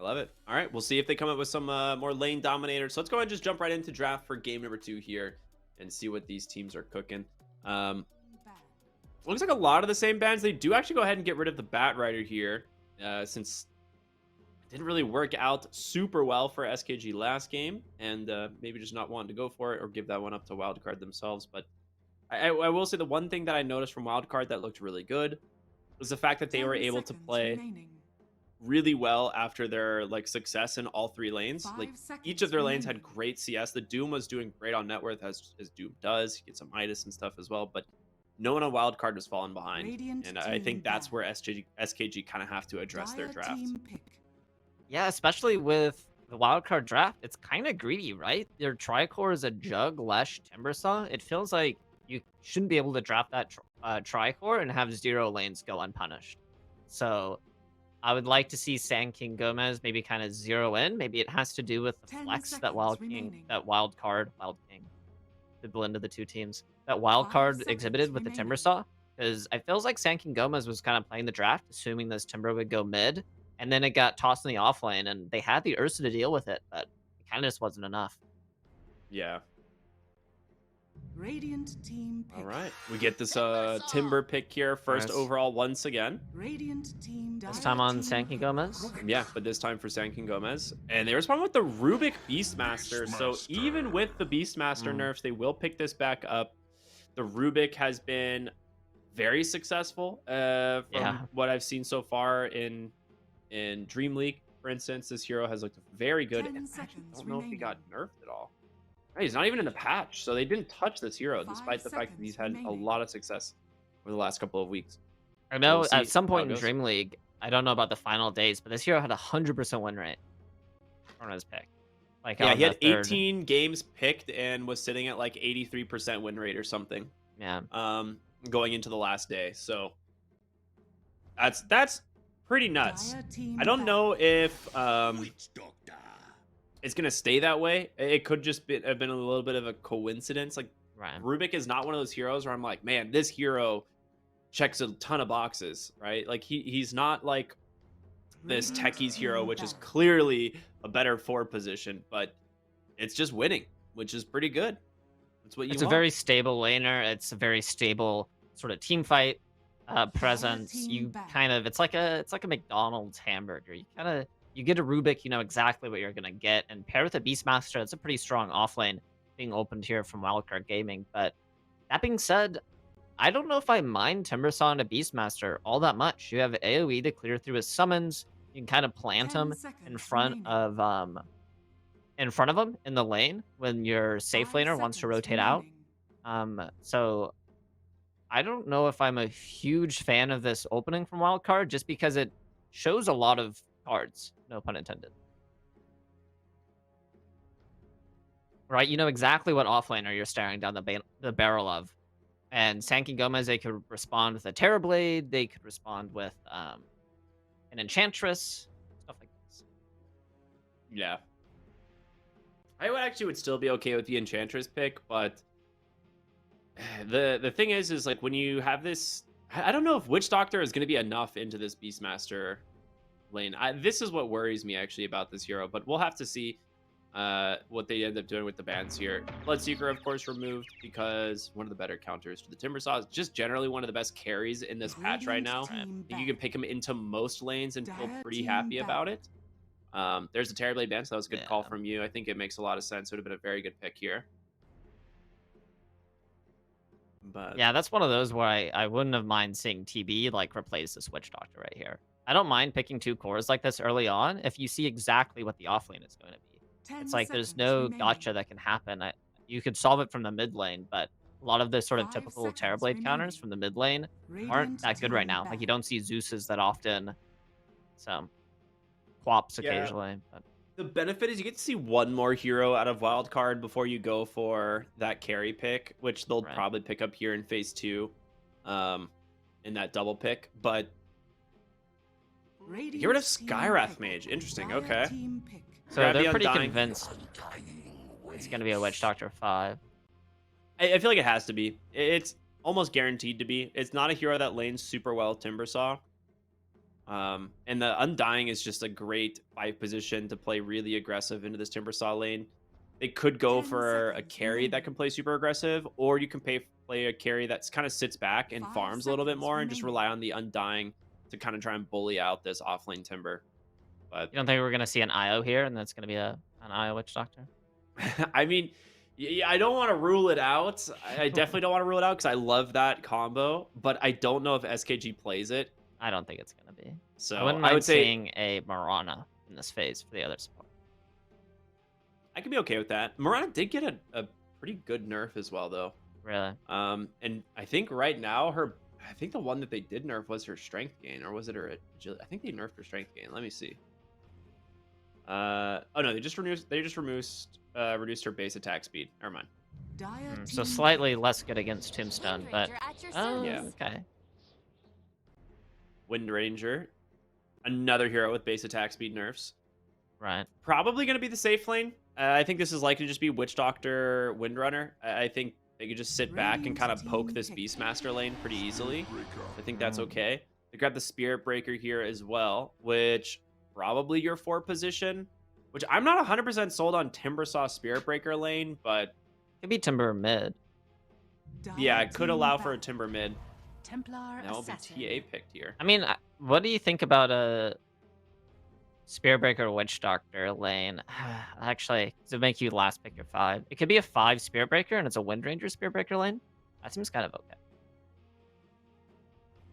love it. All right, we'll see if they come up with some more lane dominators. So let's go ahead and just jump right into draft for game number 2 here and see what these teams are cooking. Looks like a lot of the same bans. They do actually go ahead and get rid of the Bat Rider here, since it didn't really work out super well for SKG last game, and maybe just not wanting to go for it or give that one up to Wildcard themselves. But I will say the one thing that I noticed from Wildcard that looked really good was the fact that they were able to play really well after their success in all 3 lanes. Like each of their lanes had great CS. The Doom was doing great on net worth as Doom does. He gets some Midas and stuff as well, but no one on Wildcard was falling behind. And I think that's where SKG kind of have to address their draft. Yeah, especially with the Wildcard draft, it's kind of greedy, right? Your Tricore is a Jug, Lesh, Timbersaw. It feels like you shouldn't be able to draft that Tricore and have 0 lanes go unpunished. So I would like to see Sand King Gomez maybe kind of zero in. Maybe it has to do with the flex that Wild King, the blend of the 2 teams, that Wildcard exhibited with the Timbersaw. Because I feels like Sand King Gomez was kind of playing the draft, assuming this Timber would go mid, and then it got tossed in the offlane, and they had the Ursa to deal with it, but it kind of just wasn't enough. Yeah. Radiant team pick. All right, we get this Timber pick here first overall once again. Radiant team. This time on Sand King Gomez. Yeah, but this time for Sand King Gomez. And they respond with the Rubik Beastmaster. So even with the Beastmaster nerfs, they will pick this back up. The Rubik has been very successful from what I've seen so far in Dream League, for instance. This hero has looked very good. And I don't know if he got nerfed at all. He's not even in a patch, so they didn't touch this hero, despite the fact that he's had a lot of success over the last couple of weeks. I know we'll at some point in Dream League, I don't know about the final days, but this hero had 100% win rate on his pick. Yeah, he had 18 games picked and was sitting at 83% win rate or something. Yeah. Going into the last day, so that's pretty nuts. I don't know if it's gonna stay that way. It could just have been a little bit of a coincidence. Rubik is not one of those heroes where I'm like, man, this hero checks a ton of boxes, right? He's not like this Techies hero, which is clearly a better forward position, but it's just winning, which is pretty good. That's what you want. It's a very stable laner. It's a very stable sort of team fight presence. You kind of it's like a McDonald's hamburger. You get a Rubik, you know exactly what you're going to get. And paired with a Beastmaster, it's a pretty strong offlane being opened here from Wildcard Gaming. But that being said, I don't know if I mind Timbersaw and a Beastmaster all that much. You have AoE to clear through his summons. You can kind of plant him in front of him in the lane when your safe laner wants to rotate out. So I don't know if I'm a huge fan of this opening from Wildcard, just because it shows a lot of cards, no pun intended. Right, you know exactly what offlaner you're staring down the barrel of. And Sand King Gomez, they could respond with a Terrorblade, they could respond with an Enchantress, stuff like this. Yeah. I would still be okay with the Enchantress pick, but the thing is when you have this, I don't know if Witch Doctor is going to be enough into this Beastmaster lane. This is what worries me actually about this hero, but we'll have to see what they end up doing with the bans here. Bloodseeker, of course, removed because one of the better counters to the Timbersaw is just generally one of the best carries in this patch right now. I think you can pick him into most lanes and feel pretty happy about it. There's a Terrorblade ban, so that was a good call from you. I think it makes a lot of sense. It would have been a very good pick here. But yeah, that's one of those where I wouldn't have mind seeing TB replace this Witch Doctor right here. I don't mind picking 2 cores like this early on if you see exactly what the offlane is going to be. It's there's no gotcha that can happen. You could solve it from the mid lane, but a lot of the sort of typical Terrorblade counters from the mid lane aren't that good right now. You don't see Zeus's that often. So, Quaps occasionally. But the benefit is you get to see one more hero out of Wildcard before you go for that carry pick, which they'll probably pick up here in phase 2 in that double pick. But get rid of Skywrath Mage. Interesting. Okay. So they're pretty convinced it's going to be a Witch Doctor 5. I feel like it has to be. It's almost guaranteed to be. It's not a hero that lanes super well Timbersaw. And the Undying is just a great 5 position to play really aggressive into this Timbersaw lane. They could go 10 for a seconds carry that remaining. can play super aggressive, or you can play a carry that's kind of sits back and 5 farms a little bit seconds more and just remaining. rely on the Undying to kind of try and bully out this offlane Timber. But You don't think we're gonna see an IO here, and that's gonna be an IO Witch Doctor? I mean, I don't want to rule it out. I definitely don't want to rule it out because I love that combo, but I don't know if SKG plays it. I don't think it's gonna be. I So wouldn't I mind would say seeing a Mirana in this phase for the other support. I could be okay with that. Mirana did get a pretty good nerf as well, though. Really? And I think right now I think the one that they did nerf was her strength gain, or was it her agility? I think they nerfed her strength gain. Let me see. Oh no, they just reduced her base attack speed. Never mind. Dire So team slightly pick. less good against Tombstone, but Yeah. okay. Wind Ranger, another hero with base attack speed nerfs. Right. Probably going to be the safe lane. I think this is likely to just be Witch Doctor, Windrunner. I think they could just sit back and Radiant kind of poke team this pick. Beastmaster lane pretty easily. I think that's Mm. okay. They grab the Spirit Breaker here as well, which probably your 4 position, which I'm not 100% sold on Timbersaw Spirit Breaker lane, but Could be Timber mid. yeah, Dire it could team allow for a ban. Timber mid. Templar That will be assassin. TA picked here. I mean, what do you think about a Spearbreaker Witch Doctor lane? Actually, does it make you last pick your 5? It could be a 5 Spearbreaker and it's a Wind Ranger Spearbreaker lane. That seems kind of okay.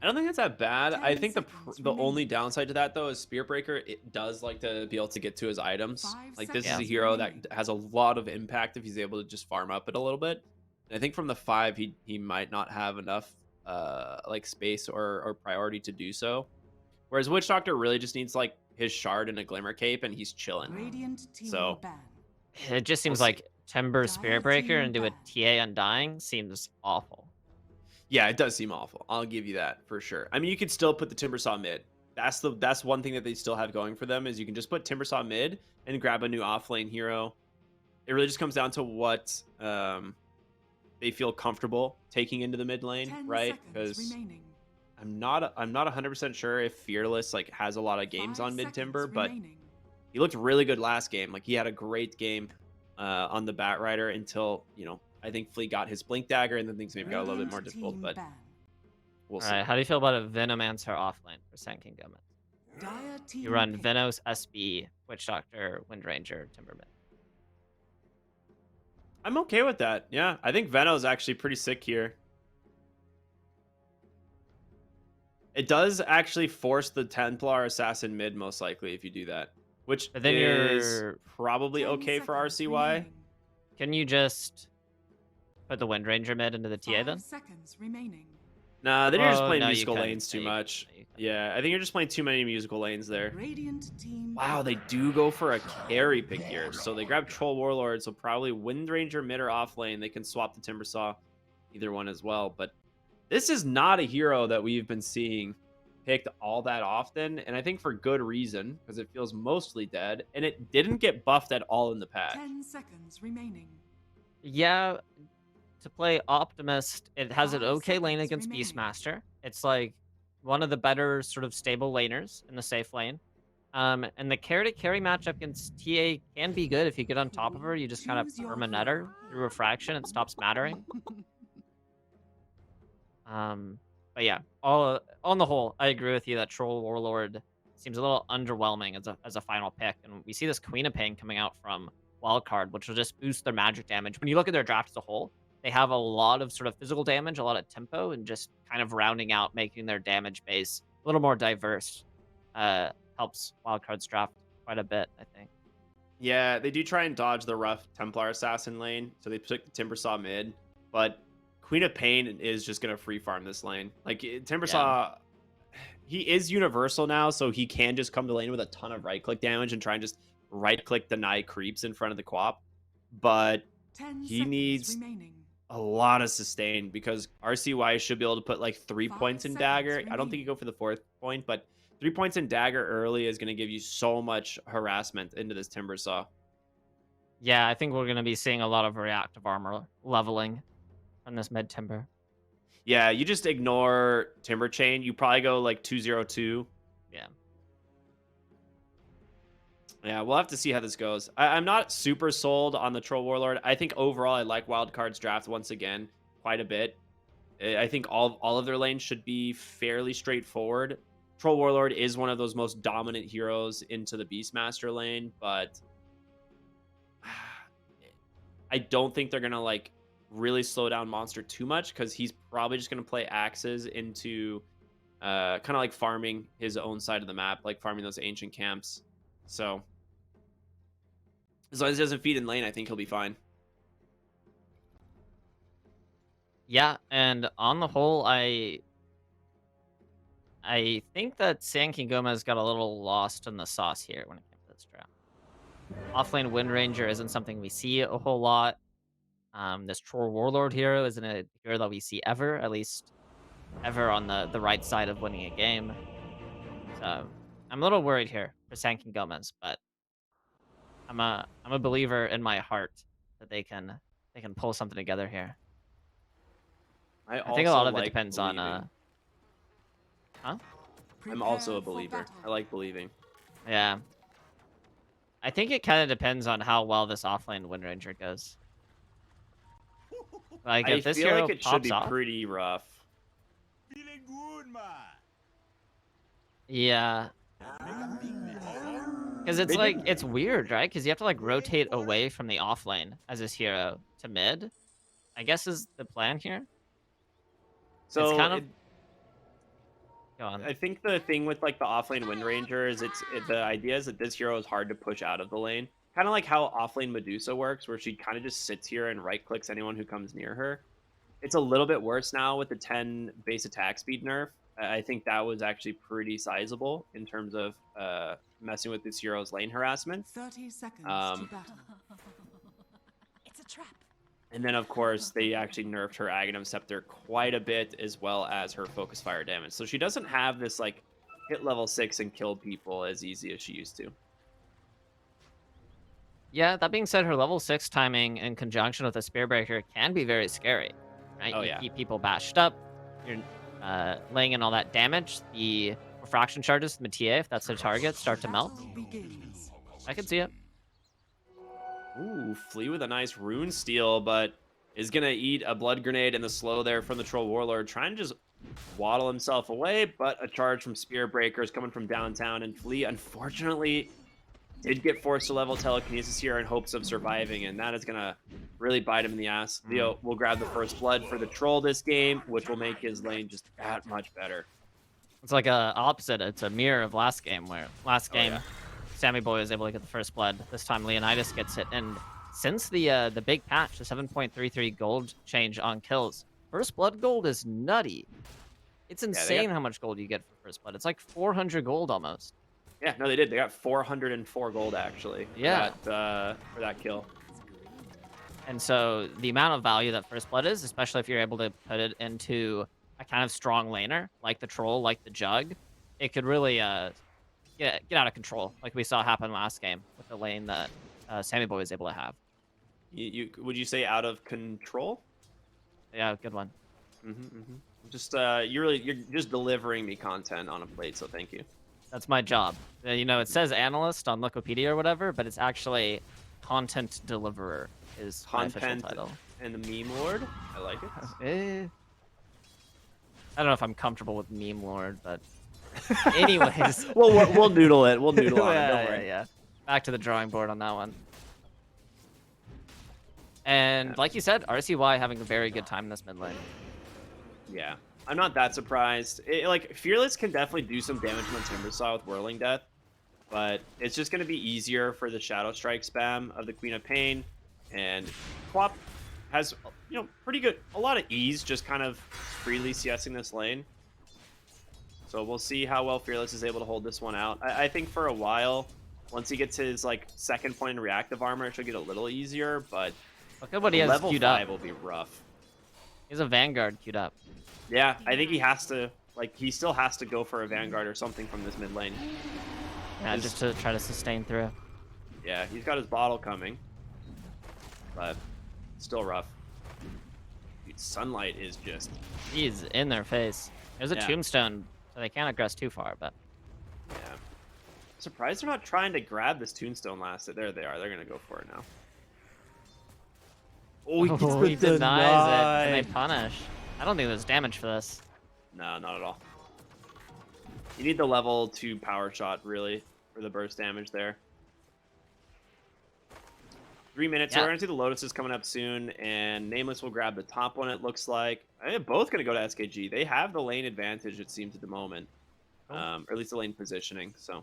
I don't think that's that bad. I 10 think seconds the only remaining. downside to that though is Spear Breaker. It does like to be able to get to his items. 5 Like this is a seconds hero remaining. that has a lot of impact if he's able to just farm up it a little bit. And I think from the 5, he might not have enough like space or priority to do so. Whereas Witch Doctor really just needs like his shard and a glimmer cape, and he's chilling. Radiant team So- ban. It just seems We'll like Timber Dire Spearbreaker team into a ban. TA Undying seems awful. Yeah, it does seem awful. I'll give you that for sure. I mean, you could still put the Timbersaw mid. That's one thing that they still have going for them is you can just put Timbersaw mid and grab a new offlane hero. It really just comes down to what they feel comfortable taking into the mid lane, 10 right? seconds Because remaining. I'm not 100% sure if Fearless like has a lot of games 5 on mid seconds Timber, but remaining. he looked really good last game. Like he had a great game on the Bat Rider until I think Flea got his Blink Dagger, and then things maybe got a little bit Radiant more difficult. team But ban. we'll All see. right, how do you feel about a Venomancer offlane for Sand King Gomez? Dire team You run pick. Venos, SB, Witch Doctor, Wind Ranger, Timber mid. I'm okay with that. Yeah, I think Veno's actually pretty sick here. It does actually force the Templar Assassin mid most likely if you do that, which But then is you're- probably 10 okay for seconds RCY. remaining. Can you just put the Wind Ranger mid into the TA 5 then? seconds remaining. Nah, then you're just Oh, playing no, you musical couldn't. lanes No, too you much. couldn't. No, you couldn't. Yeah, I think you're just playing too many musical lanes there. Radiant team. Wow, they do go for a carry pick here. So they grab Troll Warlord, so probably Wind Ranger mid or off lane. They can swap the Timbersaw, either one as well. But this is not a hero that we've been seeing picked all that often, and I think for good reason, because it feels mostly dead, and it didn't get buffed at all in the patch. 10 seconds remaining. Yeah, to play Optimist, it has an 5 okay lane seconds against remaining. Beastmaster. It's like one of the better sort of stable laners in the safe lane. And the carry to carry matchup against TA can be good if you get on top of her. You just kind of Choose your permanet her through refraction. It stops mattering. But yeah, all on the whole, I agree with you that Troll Warlord seems a little underwhelming as a final pick. And we see this Queen of Pain coming out from Wildcard, which will just boost their magic damage. When you look at their draft as a whole, they have a lot of sort of physical damage, a lot of tempo, and just kind of rounding out, making their damage base a little more diverse. Helps Wildcard's draft quite a bit, I think. Yeah, they do try and dodge the rough Templar Assassin lane, so they pick the Timbersaw mid, but Queen of Pain is just going to free farm this lane. Like, Timbersaw, he is universal now, so he can just come to lane with a ton of right-click damage and try and just right-click deny creeps in front of the Quap, but 10 he seconds needs remaining. a lot of sustain because RCY should be able to put like 3 5 points in seconds Dagger. I don't think remaining. you go for the 4th point, but 3 points in Dagger early is going to give you so much harassment into this Timbersaw. Yeah, I think we're going to be seeing a lot of reactive armor leveling on this mid Timber. Yeah, you just ignore Timber Chain. You probably go like 202 Yeah. Yeah, we'll have to see how this goes. I'm not super sold on the Troll Warlord. I think overall I like Wildcard's draft once again quite a bit. I think all of their lanes should be fairly straightforward. Troll Warlord is one of those most dominant heroes into the Beastmaster lane, but I don't think they're gonna like really slow down Monster too much because he's probably just gonna play axes into kind of like farming his own side of the map, like farming those ancient camps. So as long as he doesn't feed in lane, I think he'll be fine. Yeah, and on the whole, I think that San King Gomez got a little lost in the sauce here when it came to this draft. Offlane Wind Ranger isn't something we see a whole lot. This Troll Warlord hero isn't a hero that we see ever, at least ever on the right side of winning a game. So I'm a little worried here for San King Gomez, but I'm a believer in my heart that they can pull something together here. I I think a also lot of it like depends believing. on huh? I'm also a Prepare for believer. battle. I like believing. Yeah. I think it kind of depends on how well this offlane Wind Ranger goes. Like I if this feel hero like it should pops be off, pretty rough. Feeling good, man. yeah, because it's They like did. it's weird, right? Because you have to like rotate away from the offlane as this hero to mid. I guess is the plan here. It's So kind of go on. I think the thing with like the offlane Wind Ranger is the idea is that this hero is hard to push out of the lane. Kind of like how offlane Medusa works, where she kind of just sits here and right clicks anyone who comes near her. It's a little bit worse now with the 10 base attack speed nerf. I think that was actually pretty sizable in terms of messing with this hero's lane harassment. 30 seconds Um, to battle. It's a trap. And then, of course, they actually nerfed her Aghanim Scepter quite a bit, as well as her Focus Fire damage. So she doesn't have this, like, hit level 6 and kill people as easy as she used to. Yeah, that being said, her level 6 timing in conjunction with a Spear Breaker can be very scary, right? Oh, You yeah. keep people bashed up, you're laying in all that damage, the refraction charges, the Métier, if that's their target, start to melt. Battle begins. I can see it. Ooh, Flea with a nice rune steal, but is going to eat a blood grenade in the slow there from the Troll Warlord, trying to just waddle himself away, but a charge from Spear Breakers coming from downtown, and Flea, unfortunately, did get forced to level telekinesis here in hopes of surviving, and that is going to really bite him in the ass. Leo will grab the first blood for the Troll this game, which will make his lane just that much better. It's like a opposite. It's a mirror of last game, where last game, yeah. Sammy Boy was able to get the first blood. This time, Leonidas gets it. And since the big patch, the 7.33 gold change on kills, first blood gold is nutty. It's insane how much gold you get for first blood. It's like 400 gold almost. Yeah, no, they did. They got 404 gold, actually, for that kill. And so the amount of value that first blood is, especially if you're able to put it into a kind of strong laner, like the Troll, like the Jug, it could really get out of control, like we saw happen last game with the lane that Sammy Boy was able to have. Would you say out of control? Yeah, good one. Just you're just delivering me content on a plate, so thank you. That's my job. You know, it says analyst on Wikipedia or whatever, but it's actually content deliverer is my official Content title. and the meme lord. I like it. I don't know if I'm comfortable with meme lord, but anyways. we'll noodle it. We'll noodle on it. Don't worry. Yeah. Back to the drawing board on that one. And like you said, RCY having a very good time in this mid lane. Yeah, I'm not that surprised. Like Fearless can definitely do some damage on the Timbersaw with Whirling Death, but it's just going to be easier for the Shadow Strike spam of the Queen of Pain, and Quap has pretty good, a lot of ease, just kind of freely CSing this lane. So we'll see how well Fearless is able to hold this one out. I think for a while, once he gets his like second point in reactive armor, it should get a little easier, but look at what he has level queued 5 up. will be rough. He has a Vanguard queued up. Yeah, I think he has to, he still has to go for a Vanguard or something from this mid lane. Yeah, just to try to sustain through. Yeah, he's got his bottle coming, but still rough. Dude, Sunlight is just... He's in their face. There's a Yeah. tombstone, so they can't aggress too far, but... Yeah. Surprised they're not trying to grab this Tombstone last. There they are. They're gonna go for it now. Oh, He denies it. Can they punish? I don't think there's damage for this. No, not at all. You need the level 2 power shot, really, for the burst damage there. 3 minutes. So Yeah. we're going to see the Lotuses coming up soon, and Nameless will grab the top one, it looks like. They're both going to go to SKG. They have the lane advantage, it seems, at the moment. Or at least the lane positioning, so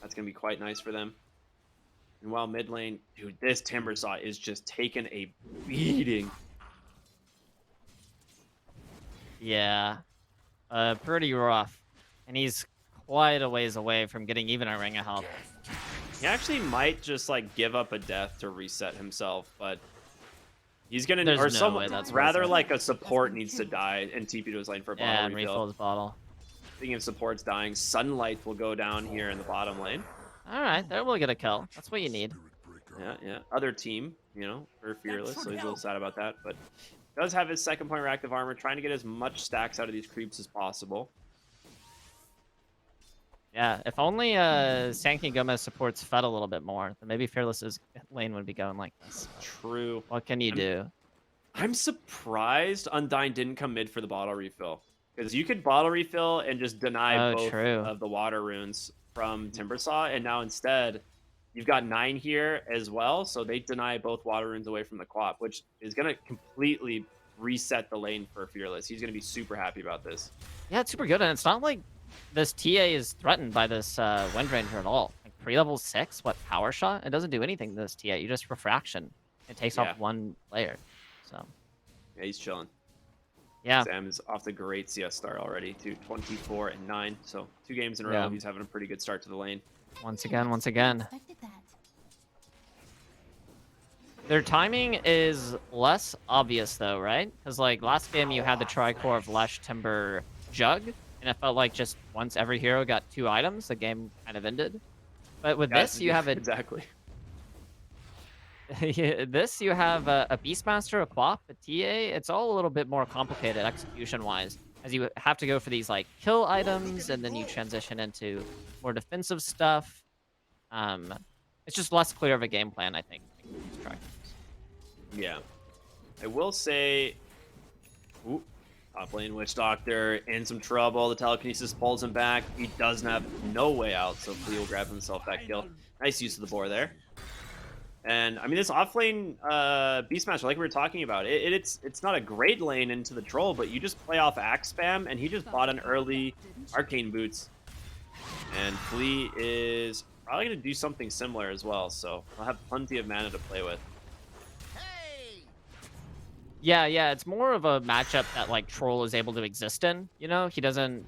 that's going to be quite nice for them. And while mid lane, dude, this Timbersaw is just taking a beating. Yeah. Pretty rough. And he's quite a ways away from getting even a ring of health. He actually might just like give up a death to reset himself, but he's gonna There's or no someone way that's rather worth it. like a support needs to die and TP to his lane for a bottle Yeah, and refill. refill his bottle. Speaking of supports dying, Sunlight will go down here in the bottom lane. Alright, there we'll get a kill. That's what you need. Yeah, yeah. Other team, you know, for Fearless, so he's a little sad about that, but does have his second point reactive armor, trying to get as much stacks out of these creeps as possible. Yeah, if only Sankey Gomez supports Fed a little bit more, then maybe Fearless's lane would be going like this. True. What can you do? I'm surprised Undyne didn't come mid for the bottle refill. Because you could bottle refill and just deny both of the water runes from Timbersaw, and now instead you've got 9 here as well, so they deny both water runes away from the Quap, which is going to completely reset the lane for Fearless. He's going to be super happy about this. Yeah, it's super good, and it's not like this TA is threatened by this Wind Ranger at all. Like pre-level 6, what, power shot? It doesn't do anything to this TA. You just refraction. It takes off one layer. So yeah, he's chilling. Yeah. Sam is off the great CS start already to 24 and 9. So 2 games in a row, he's having a pretty good start to the lane. Once again. Expected that. Their timing is less obvious though, right? Because like last game you had the tricore of Lush, Timber, Jug, and it felt like just once every hero got 2 items, the game kind of ended. But with this, you have a exactly. this you have a Beastmaster, a Quap, a TA. It's all a little bit more complicated execution-wise, as you have to go for these like kill items, and then you transition into more defensive stuff. It's just less clear of a game plan, I think. Yeah, I will say, top lane Witch Doctor in some trouble. The telekinesis pulls him back. He doesn't have no way out, so Flea will grab himself that kill. Nice use of the boar there. And I mean, this offlane Beastmaster, like we were talking about, it's not a great lane into the troll, but you just play off axe spam, and he just bought an early arcane boots. And Flea is probably going to do something similar as well, so he'll have plenty of mana to play with. Yeah, it's more of a matchup that like Troll is able to exist in. You know, he doesn't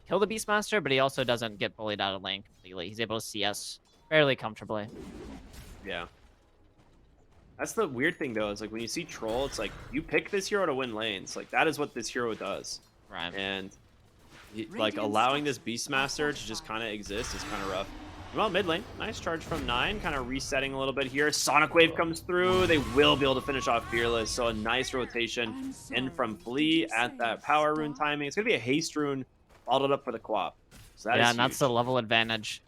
kill the Beastmaster, but he also doesn't get bullied out of lane completely. He's able to CS fairly comfortably. Yeah. That's the weird thing, though, is like when you see Troll, it's like you pick this hero to win lanes. Like that is what this hero does. Right. And like allowing this Beastmaster to just kind of exist is kind of rough. Well, mid lane, nice charge from 9, kind of resetting a little bit here. Sonic Wave comes through. They will be able to finish off Fearless, so a nice rotation in from Flea at that power rune timing. It's going to be a haste rune followed up for the Quap. So that is and that's huge. the level advantage.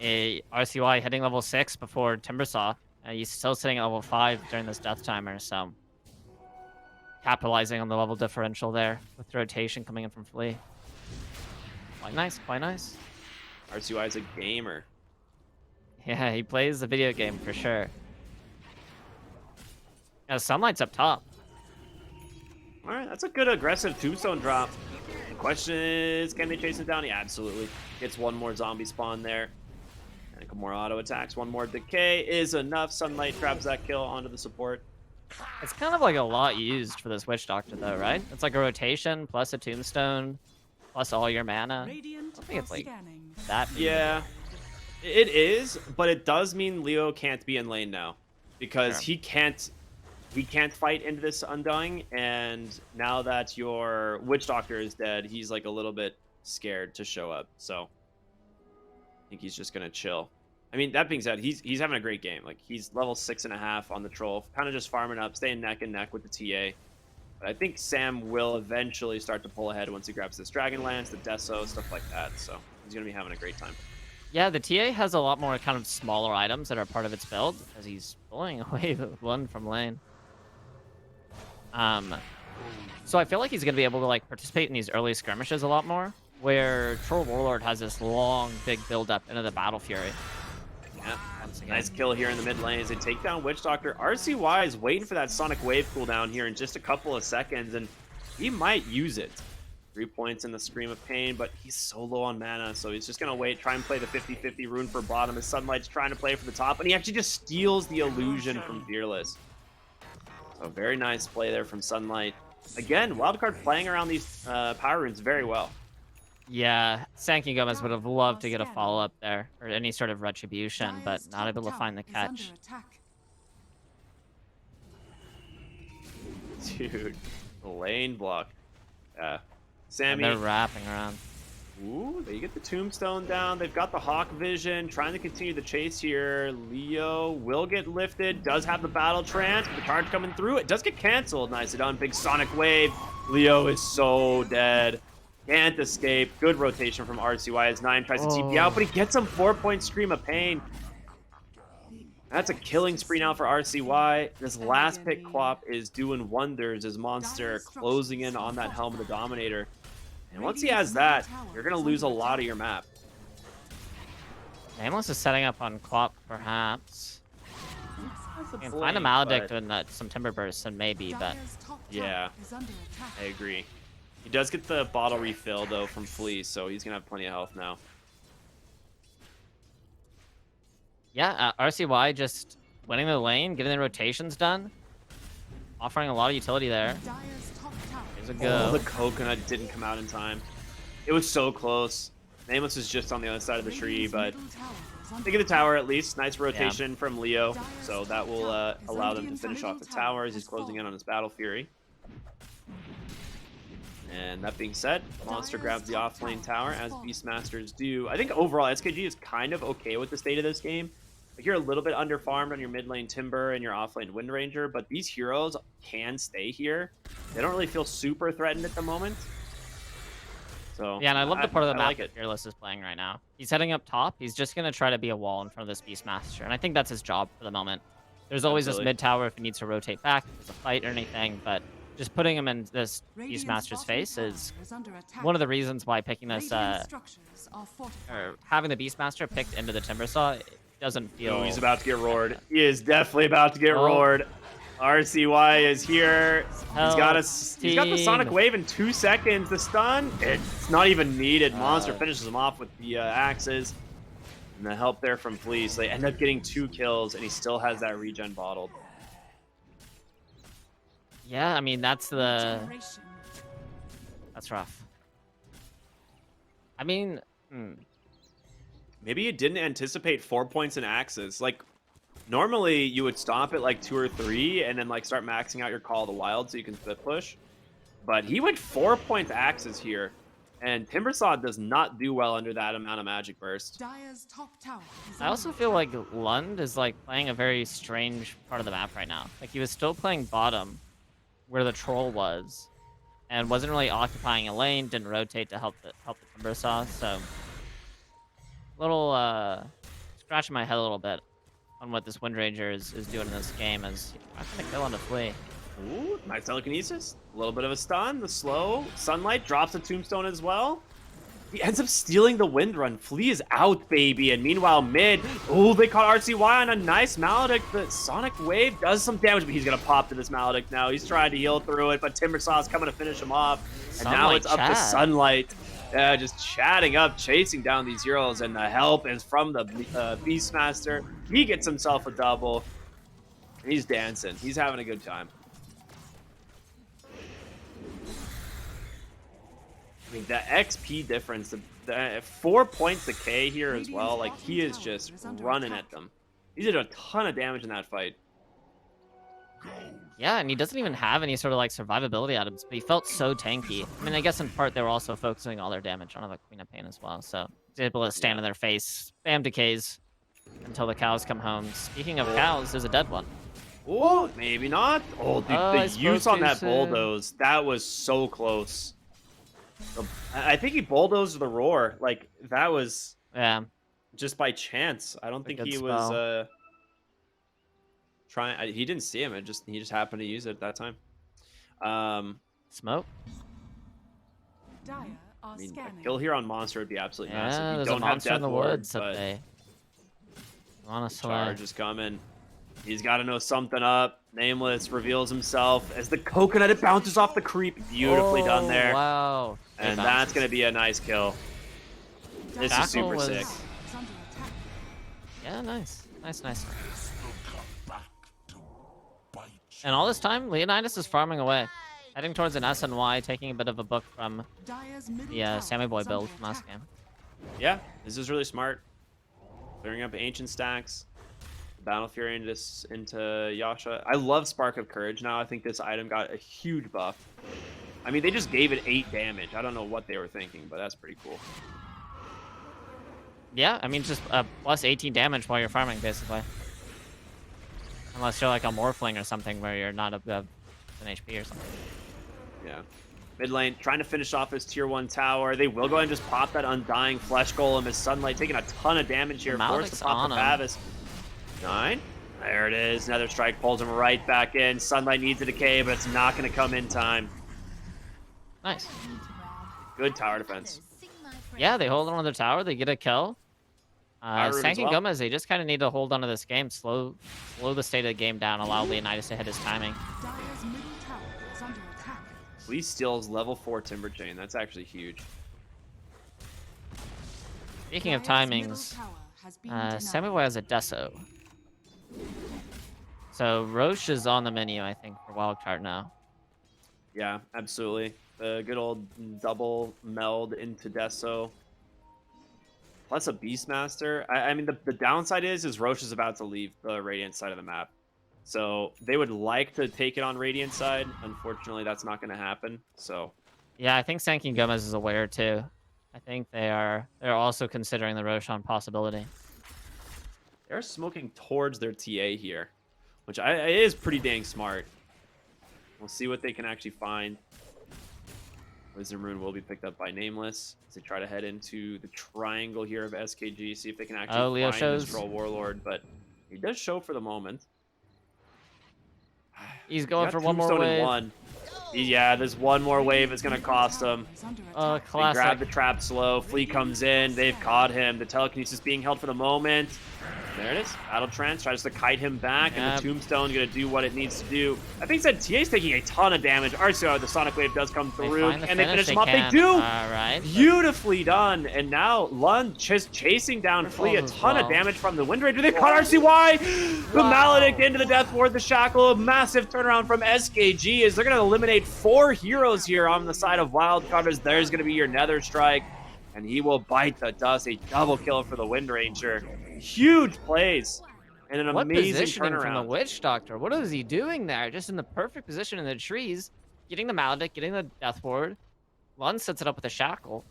RCY hitting level 6 before Timbersaw. He's still sitting at level 5 during this death timer, so capitalizing on the level differential there with rotation coming in from Flea. Quite nice, quite nice. RCY is a gamer. Yeah, he plays the video game for sure. Yeah, Sunlight's up top. All right, that's a good aggressive tombstone drop. The question is, can they chase him down? Yeah, absolutely. Gets one more zombie spawn there. And a couple more auto attacks. One more decay is enough. Sunlight grabs that kill onto the support. It's kind of like a lot used for this Witch Doctor though, right? It's like a rotation plus a tombstone plus all your mana. I don't think it's like that big. Yeah, it is, but it does mean Leo can't be in lane now because he can't fight into this Undying, and now that your Witch Doctor is dead, he's like a little bit scared to show up. So I think he's just gonna chill. I mean, that being said, he's having a great game. Like he's level 6.5 on the troll, kind of just farming up, staying neck and neck with the TA. But I think Sam will eventually start to pull ahead once he grabs this Dragon Lance, the Deso, stuff like that. So He's going to be having a great time. Yeah, the TA has a lot more kind of smaller items that are part of its build, as he's pulling away the one from lane. So I feel like he's going to be able to like participate in these early skirmishes a lot more, where Troll Warlord has this long, big build-up into the Battle Fury. Yeah, nice kill here in the mid lane as they take down Witch Doctor. RCY is waiting for that Sonic Wave cooldown here in just a couple of seconds, and he might use it. 3 points in the Scream of Pain, but he's so low on mana, so he's just going to wait, try and play the 50-50 rune for bottom as Sunlight's trying to play for the top, and he actually just steals the illusion from Fearless. So very nice play there from Sunlight. Again, Wildcard playing around these power runes very well. Yeah, Sankey Gomez would have loved to get a follow-up there, or any sort of retribution, but not able to find the catch. Dude, the lane block. And Sammy. they're wrapping around. Ooh, they get the tombstone down. They've got the Hawk Vision, trying to continue the chase here. Leo will get lifted, does have the battle trance, but the charge coming through. It does get canceled. Nicely done. Big Sonic Wave. Leo is so dead. Can't escape. Good rotation from RCY as 9 tries to TP out, but he gets him 4-point Scream of Pain. That's a killing spree now for RCY. This last pick Quap is doing wonders as Monster closing in on that Helm of the Dominator. And once he has that, you're going to lose a lot of your map. Nameless is setting up on Quap, perhaps. You can find a Maledict and some Timber Bursts, and maybe, but... Yeah, I agree. He does get the bottle refill, though, from Fleece, so he's going to have plenty of health now. Yeah, RCY just winning the lane, getting the rotations done. Offering a lot of utility there. Here's a go. Oh, the coconut didn't come out in time. It was so close. Nameless is just on the other side of the tree, but they get the tower at least. Nice rotation from Leo, so that will allow them to finish off the tower as he's closing in on his Battle Fury. And that being said, Monster grabs the off-lane tower, as Beastmasters do. I think overall, SKG is kind of okay with the state of this game. Like, you're a little bit under-farmed on your mid-lane Timber and your off-lane Wind Ranger, but these heroes can stay here. They don't really feel super threatened at the moment. So yeah, and I love the part of the map like that Fearless is playing right now. He's heading up top. He's just going to try to be a wall in front of this Beastmaster, and I think that's his job for the moment. There's always this mid-tower if he needs to rotate back, if there's a fight or anything, but just putting him in this Beastmaster's face is one of the reasons why picking this, or having the Beastmaster picked into the Timbersaw, it doesn't feel... Oh, he's about to get roared. He is definitely about to get roared. RCY is here. He's got the Sonic Wave in 2 seconds. The stun, it's not even needed. Monster finishes him off with the axes. And the help there from Fleece. They end up getting 2 kills, and he still has that regen bottled. Yeah, I mean, that's rough. I mean, Maybe you didn't anticipate 4 points in axes. Like, normally you would stop at like 2 or 3 and then like start maxing out your Call of the Wild so you can split push. But he went 4 points axes here, and Timbersaw does not do well under that amount of magic burst. I also feel like Lund is like playing a very strange part of the map right now. Like, he was still playing bottom, where the troll was, and wasn't really occupying a lane, didn't rotate to help the Timbersaw, so little scratching my head a little bit on what this Wind Ranger is doing in this game, as I'm gonna kill on the Flea. Ooh, nice telekinesis. A little bit of a stun. The slow. Sunlight drops a tombstone as well. He ends up stealing the Wind Run. Flea is out, baby. And meanwhile, mid. Oh, they caught RCY on a nice Maledict. The Sonic Wave does some damage, but he's going to pop to this Maledict now. He's trying to heal through it, but Timbersaw is coming to finish him off. And now it's up to Sunlight. Just chatting up, chasing down these heroes. And the help is from the Beastmaster. He gets himself a double. He's dancing. He's having a good time. I mean, the XP difference, the 4 points decay here as well. Like, he is just running at them. He did a ton of damage in that fight. Yeah, and he doesn't even have any sort of like survivability items, but he felt so tanky. I mean, I guess in part they were also focusing all their damage on the Queen of Pain as well, so he's able to stand in their face, spam decays until the cows come home. Speaking of cows, there's a dead one. Oh, maybe not. Oh, the use on that bulldoze, that was so close. I think he bulldozed the roar. Like, that was Yeah, just by chance. I don't a think good he spell. was trying. He didn't see him. He just happened to use it at that time. Smoke. Dire are I mean, a scanning. kill here on monster would be absolutely massive. Yeah, You there's don't a have monster death in the ward, woods that but they want to select. charge is coming. He's got to know something up. Nameless reveals himself as the coconut, it bounces off the creep. Beautifully done there. Wow. Great And bounces. that's going to be a nice kill. This is Shackle super was- sick. Is under attack. Yeah, nice. Nice. And all this time, Leonidas is farming away. Heading towards an SNY, taking a bit of a book from Dire's middle the tower Sammy Boy is build under from last attack. game. Yeah, this is really smart. Clearing up ancient stacks. Battle Fury into Yasha. I love Spark of Courage now. I think this item got a huge buff. I mean, they just gave it 8 damage. I don't know what they were thinking, but that's pretty cool. Yeah, I mean, just plus 18 damage while you're farming, basically. Unless you're like a Morphling or something where you're not above an HP or something. Yeah. Mid lane, trying to finish off his tier 1 tower. They will go ahead and just pop that Undying Flesh Golem as Sunlight, taking a ton of damage here. Forced Malik's to pop on the him. Pavis. 9. There it is. Another strike pulls him right back in. Sunlight needs a decay, but it's not going to come in time. Nice. Good tower defense. Yeah, they hold on to their tower. They get a kill. Power room as Stank and well. Gomez, they just kind of need to hold on to this game, slow the state of the game down, allow Leonidas to hit his timing. Dire's middle tower is under attack. Please steals level 4 Timber Chain. That's actually huge. Speaking of Dire's middle timings, tower has been denied. Sammy Boy has a Deso. So Roche is on the menu, I think, for Wildcard now. Yeah, absolutely. The good old double meld into Deso. Plus a Beastmaster. I mean, the downside is Roche is about to leave the Radiant side of the map. So they would like to take it on Radiant side. Unfortunately, that's not going to happen. So Yeah, I think Stank and Gomez is aware too. I think they're also considering the Roshan possibility. they're smoking towards their TA here, which is pretty dang smart. We'll see what they can actually find. Wisdom Rune will be picked up by Nameless as they try to head into the triangle here of SKG, see if they can actually Leo find shows. this Troll Warlord, but he does show for the moment. He's going Got for one more Tombstone in wave. one. Yeah, there's one more wave. It's going to cost him. Is under Oh, attack. They grab classic. the trap slow. Fleet comes in. They've caught him. The telekinesis being held for the moment. There it is. Battle Trance tries to kite him back, and Yep. the Tombstone going to do what it needs to do. I think said TA's taking a ton of damage. RCR, the Sonic Wave does come They through, find the and they finish him they off. They can. do! All right. Beautifully done. And now Lund just chasing down Flea. A as ton of well. damage from the Wind Ranger. They've caught RCY. The Wow. Maledict into the Death Ward, the Shackle. Massive turnaround from SKG as they're going to eliminate 4 heroes here on the side of Wildcard. There's going to be your Nether Strike. And he will bite the dust. A double kill for the Wind Ranger. Huge plays. And an What amazing positioning from the turnaround. Witch Doctor? What is he doing there? Just in the perfect position in the trees, getting the Maledict, getting the Death Ward. Lund sets it up with a Shackle.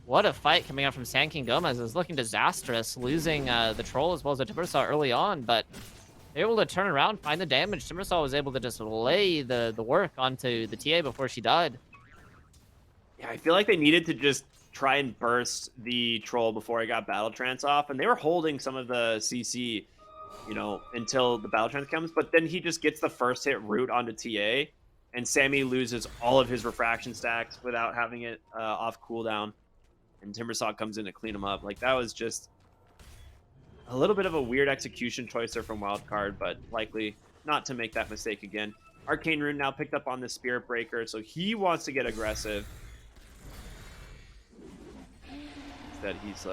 What a fight coming out from San King Gomez. Is looking disastrous, losing the Troll as well as the Timbersaw early on, but they're able to turn around, find the damage. Timbersaw was able to just lay the work onto the TA before she died. Yeah, I feel like they needed to just try and burst the Troll before he got Battle Trance off, and they were holding some of the CC, you know, until the Battle Trance comes, but then he just gets the first hit root onto TA, and Sammy loses all of his refraction stacks without having it off cooldown, and Timbersaw comes in to clean him up. Like, that was just a little bit of a weird execution choice there from Wildcard, but likely not to make that mistake again. Arcane Rune now picked up on the Spirit Breaker, so he wants to get aggressive. That he's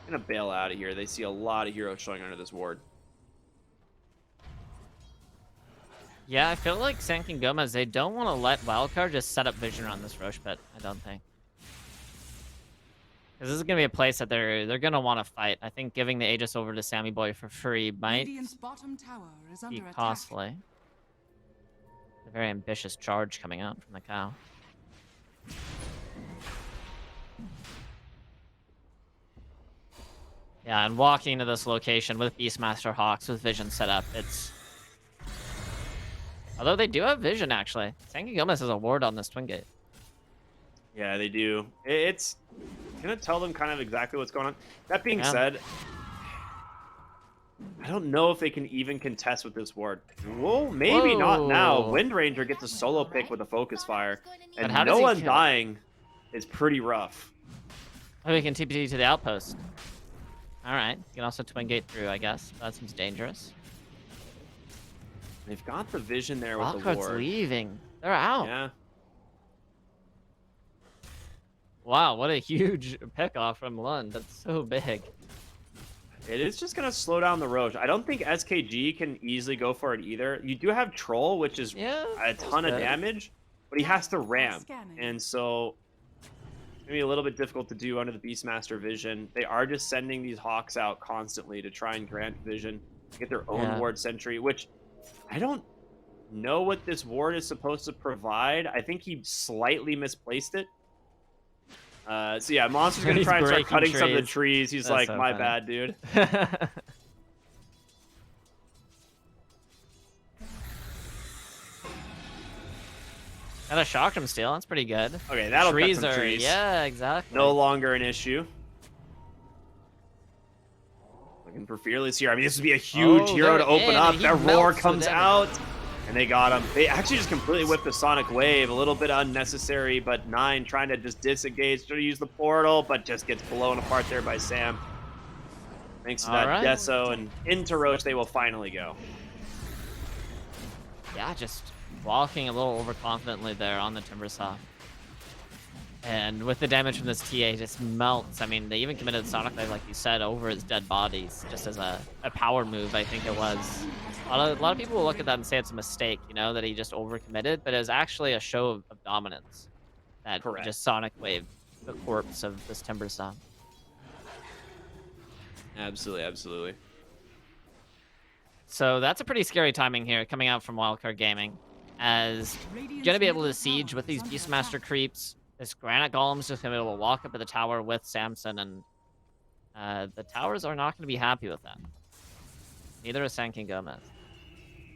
gonna bail out of here. They see a lot of heroes showing under this ward. Yeah, I feel like San King Gomez, they don't want to let Wildcard just set up vision on this Roche pit, I don't think. Because this is going to be a place that they're going to want to fight. I think giving the Aegis over to Sammy Boy for free might Radiant's bottom tower is be under attack. costly. A very ambitious charge coming out from the cow. Yeah, and walking to this location with Beastmaster Hawks with vision set up, it's... Although they do have vision, actually. San King Gomez has a ward on this Twin Gate. Yeah, they do. It's gonna tell them kind of exactly what's going on. That being Yeah. said, I don't know if they can even contest with this ward. Well, maybe not now. Whoa. Wind Ranger gets a solo pick with a focus fire, and how does no he one kill it? dying is pretty rough. Oh, we can TPT to the outpost. All right. You can also twin gate through, I guess. That seems dangerous. They've got the vision there with the Wildcard's ward. leaving. They're out. Yeah. Wow, what a huge pick off from Lund. That's so big. It is just going to slow down the Roche. I don't think SKG can easily go for it either. You do have Troll, which is Yeah, a ton of good. damage, but he has to ramp. And so it's going to be a little bit difficult to do under the Beastmaster vision. They are just sending these Hawks out constantly to try and grant vision, get their own ward sentry, which I don't know what this ward is supposed to provide. I think he slightly misplaced it. So yeah, Monster's gonna He's try and start breaking cutting some of the trees. trees. He's That's like, so my funny. bad, dude. Got a shock him steal. That's pretty good. Okay, that'll trees cut some are, trees. yeah, exactly. No longer an issue. Looking for Fearless here. I mean, this would be a huge hero they're to open in, up. and he That roar melts the comes damage. out, and they got him. They actually just completely whipped the Sonic Wave. A little bit unnecessary, but 9 trying to just disengage, trying to use the portal, but just gets blown apart there by Sam. Thanks to that Alright. Deso, and into Roche they will finally go. Yeah, just walking a little overconfidently there on the Timbersaw. And with the damage from this TA, just melts. I mean, they even committed Sonic Wave, like you said, over his dead bodies, just as a power move, I think it was. A lot of people will look at that and say it's a mistake, you know, that he just overcommitted, but it was actually a show of dominance. That Correct. just Sonic Wave the corpse of this Timbersaw. Absolutely, absolutely. So that's a pretty scary timing here coming out from Wildcard Gaming, as you're gonna be able to siege with these Beastmaster creeps. This Granite Golem's just gonna be able to walk up to the tower with Samson, and the towers are not gonna be happy with that. Neither is San King Gomez.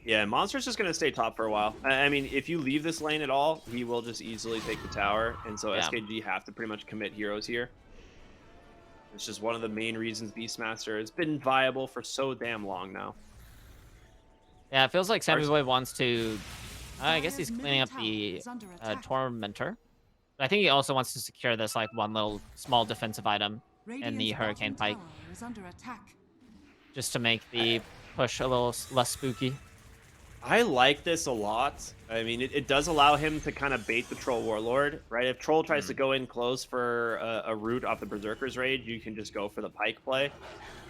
Yeah, Monster's just going to stay top for a while. I mean, if you leave this lane at all, he will just easily take the tower, and so Yeah. SKG have to pretty much commit heroes here. It's just one of the main reasons Beastmaster has been viable for so damn long now. Yeah, it feels like Sammy Boy wants to... I guess he's cleaning up the Tormentor. But I think he also wants to secure this like one little small defensive item in the Hurricane Pike, just to make the push a little less spooky. I like this a lot. I mean, it does allow him to kind of bait the Troll Warlord, right? If Troll tries to go in close for a root off the Berserker's Rage, you can just go for the Pike play.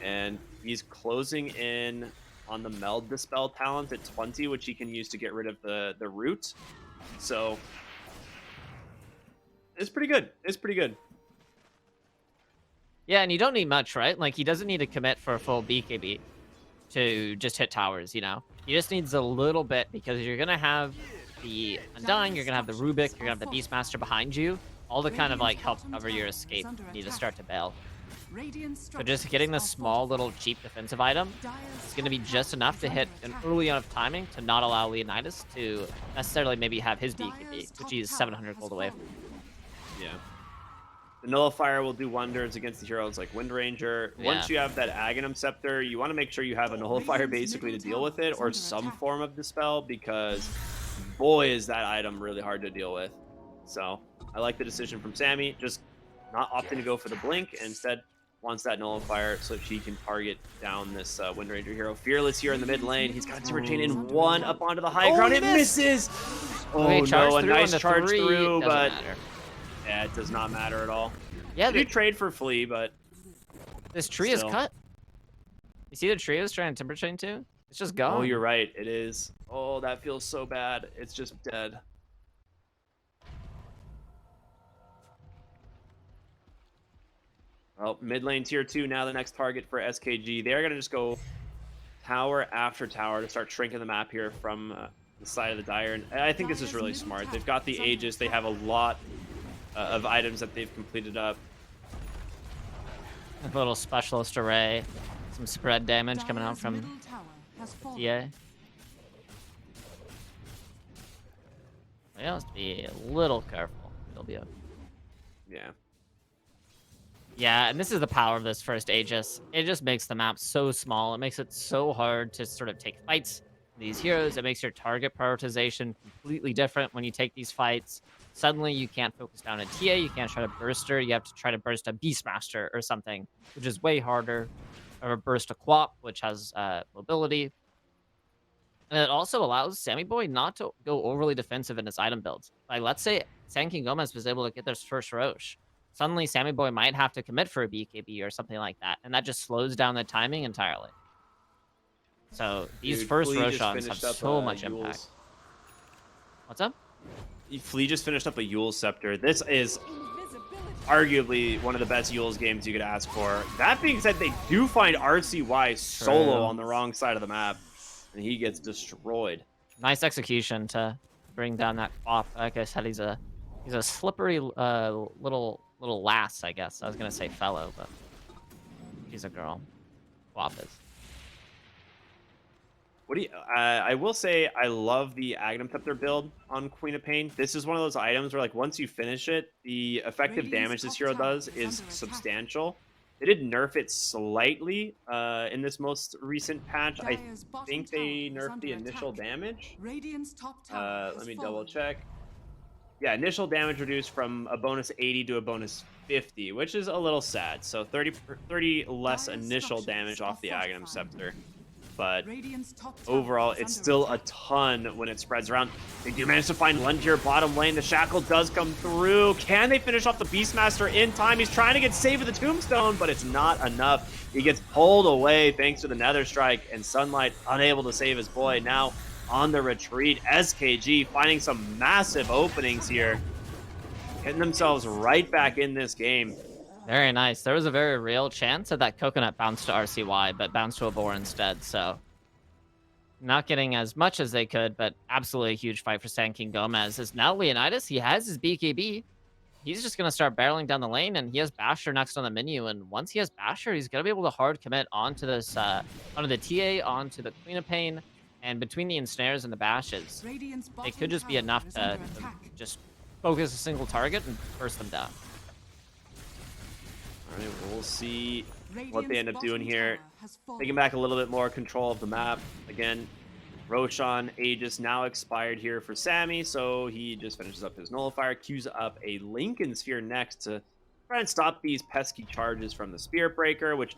And he's closing in on the Meld Dispel talent at 20, which he can use to get rid of the root. So it's pretty good. It's pretty good. Yeah, and you don't need much, right? Like, he doesn't need to commit for a full BKB to just hit towers, you know? He just needs a little bit, because you're going to have the Undying, you're going to have the Rubik, you're going to have the Beastmaster behind you, all to kind of, like, help cover your escape when you need to start to bail. So just getting this small little cheap defensive item is going to be just enough to hit an early enough timing to not allow Leonidas to necessarily maybe have his BKB, which he's 700 gold away from. Yeah. The Nullifier will do wonders against the heroes like Wind Ranger. Once you have that Aghanim Scepter, you want to make sure you have a Nullifier basically to deal with it, or some form of Dispel, because boy is that item really hard to deal with. So I like the decision from Sammy, just not opting to go for the Blink, and instead wants that Nullifier so she can target down this Wind Ranger hero. Fearless here in the mid lane. He's got Timber Chain in one up onto the high ground. It misses! Oh no, a nice charge through, but yeah, it does not matter at all. Yeah, You trade for Flea, but this tree is cut. You see the tree I was trying to Timber Chain to? It's just gone. Oh, you're right. It is. Oh, that feels so bad. It's just dead. Well, mid lane tier 2, now the next target for SKG. They're going to just go tower after tower to start shrinking the map here from the side of the Dire. And I think this is really smart. They've got the Aegis. They have a lot of items that they've completed up. A little specialist array. Some spread damage coming out from TA. You have to be a little careful. It'll be okay. Yeah. Yeah, and this is the power of this first Aegis. It just makes the map so small. It makes it so hard to sort of take fights from these heroes. It makes your target prioritization completely different when you take these fights. Suddenly, you can't focus down a TA. You can't try to burst her. You have to try to burst a Beastmaster or something, which is way harder. Or burst a Quap, which has mobility. And it also allows Sammy Boy not to go overly defensive in his item builds. Like, let's say Sanking Gomez was able to get their first Roche. Suddenly, Sammy Boy might have to commit for a BKB or something like that, and that just slows down the timing entirely. So these Dude, first Flea just Roshans have finished up, so much Yule's. impact. What's up? Flea just finished up a Yule Scepter. This is Invisibility. arguably one of the best Yule's games you could ask for. That being said, they do find RCY solo True. on the wrong side of the map, and he gets destroyed. Nice execution to bring down that Quap. Like I said, he's a slippery little lass, I guess. I was gonna say fellow, but she's a girl. Quap is. What do you? I will say I love the Aghanim Scepter build on Queen of Pain. This is one of those items where, like, once you finish it, the effective Radiant's damage this top hero tower does is is under attack. substantial. They did nerf it slightly in this most recent patch. I Dire's bottom think tower they is nerfed under the initial attack. damage. Radiant's top tower Let has me fallen. double check. Yeah, initial damage reduced from a bonus 80 to a bonus 50, which is a little sad. So 30 less Dire's initial structures damage are off the Aghanim fortified. Scepter. But Radiant's top tower overall, is it's under still attack. a ton when it spreads around. They do manage to find Lund here bottom lane. The Shackle does come through. Can they finish off the Beastmaster in time? He's trying to get saved with the Tombstone, but it's not enough. He gets pulled away thanks to the Nether Strike, and Sunlight unable to save his boy. Now on the retreat, SKG finding some massive openings here, getting themselves right back in this game. Very nice. There was a very real chance that coconut bounced to RCY, but bounced to a boar instead. So not getting as much as they could, but absolutely a huge fight for Sand King Gomez. As now Leonidas, he has his BKB. He's just going to start barreling down the lane, and he has Basher next on the menu. And once he has Basher, he's going to be able to hard commit onto this, onto the TA, onto the Queen of Pain, and between the ensnares and the bashes, Radiant's it bottom could just be tower enough is to under attack. just focus a single target and burst them down. All right, we'll see what Radiant's they end up doing bottom here. tower has fallen. Taking back a little bit more control of the map. Again, Roshan Aegis now expired here for Sammy, so he just finishes up his Nullifier, queues up a Lincoln Sphere next to try and stop these pesky charges from the Spirit Breaker, which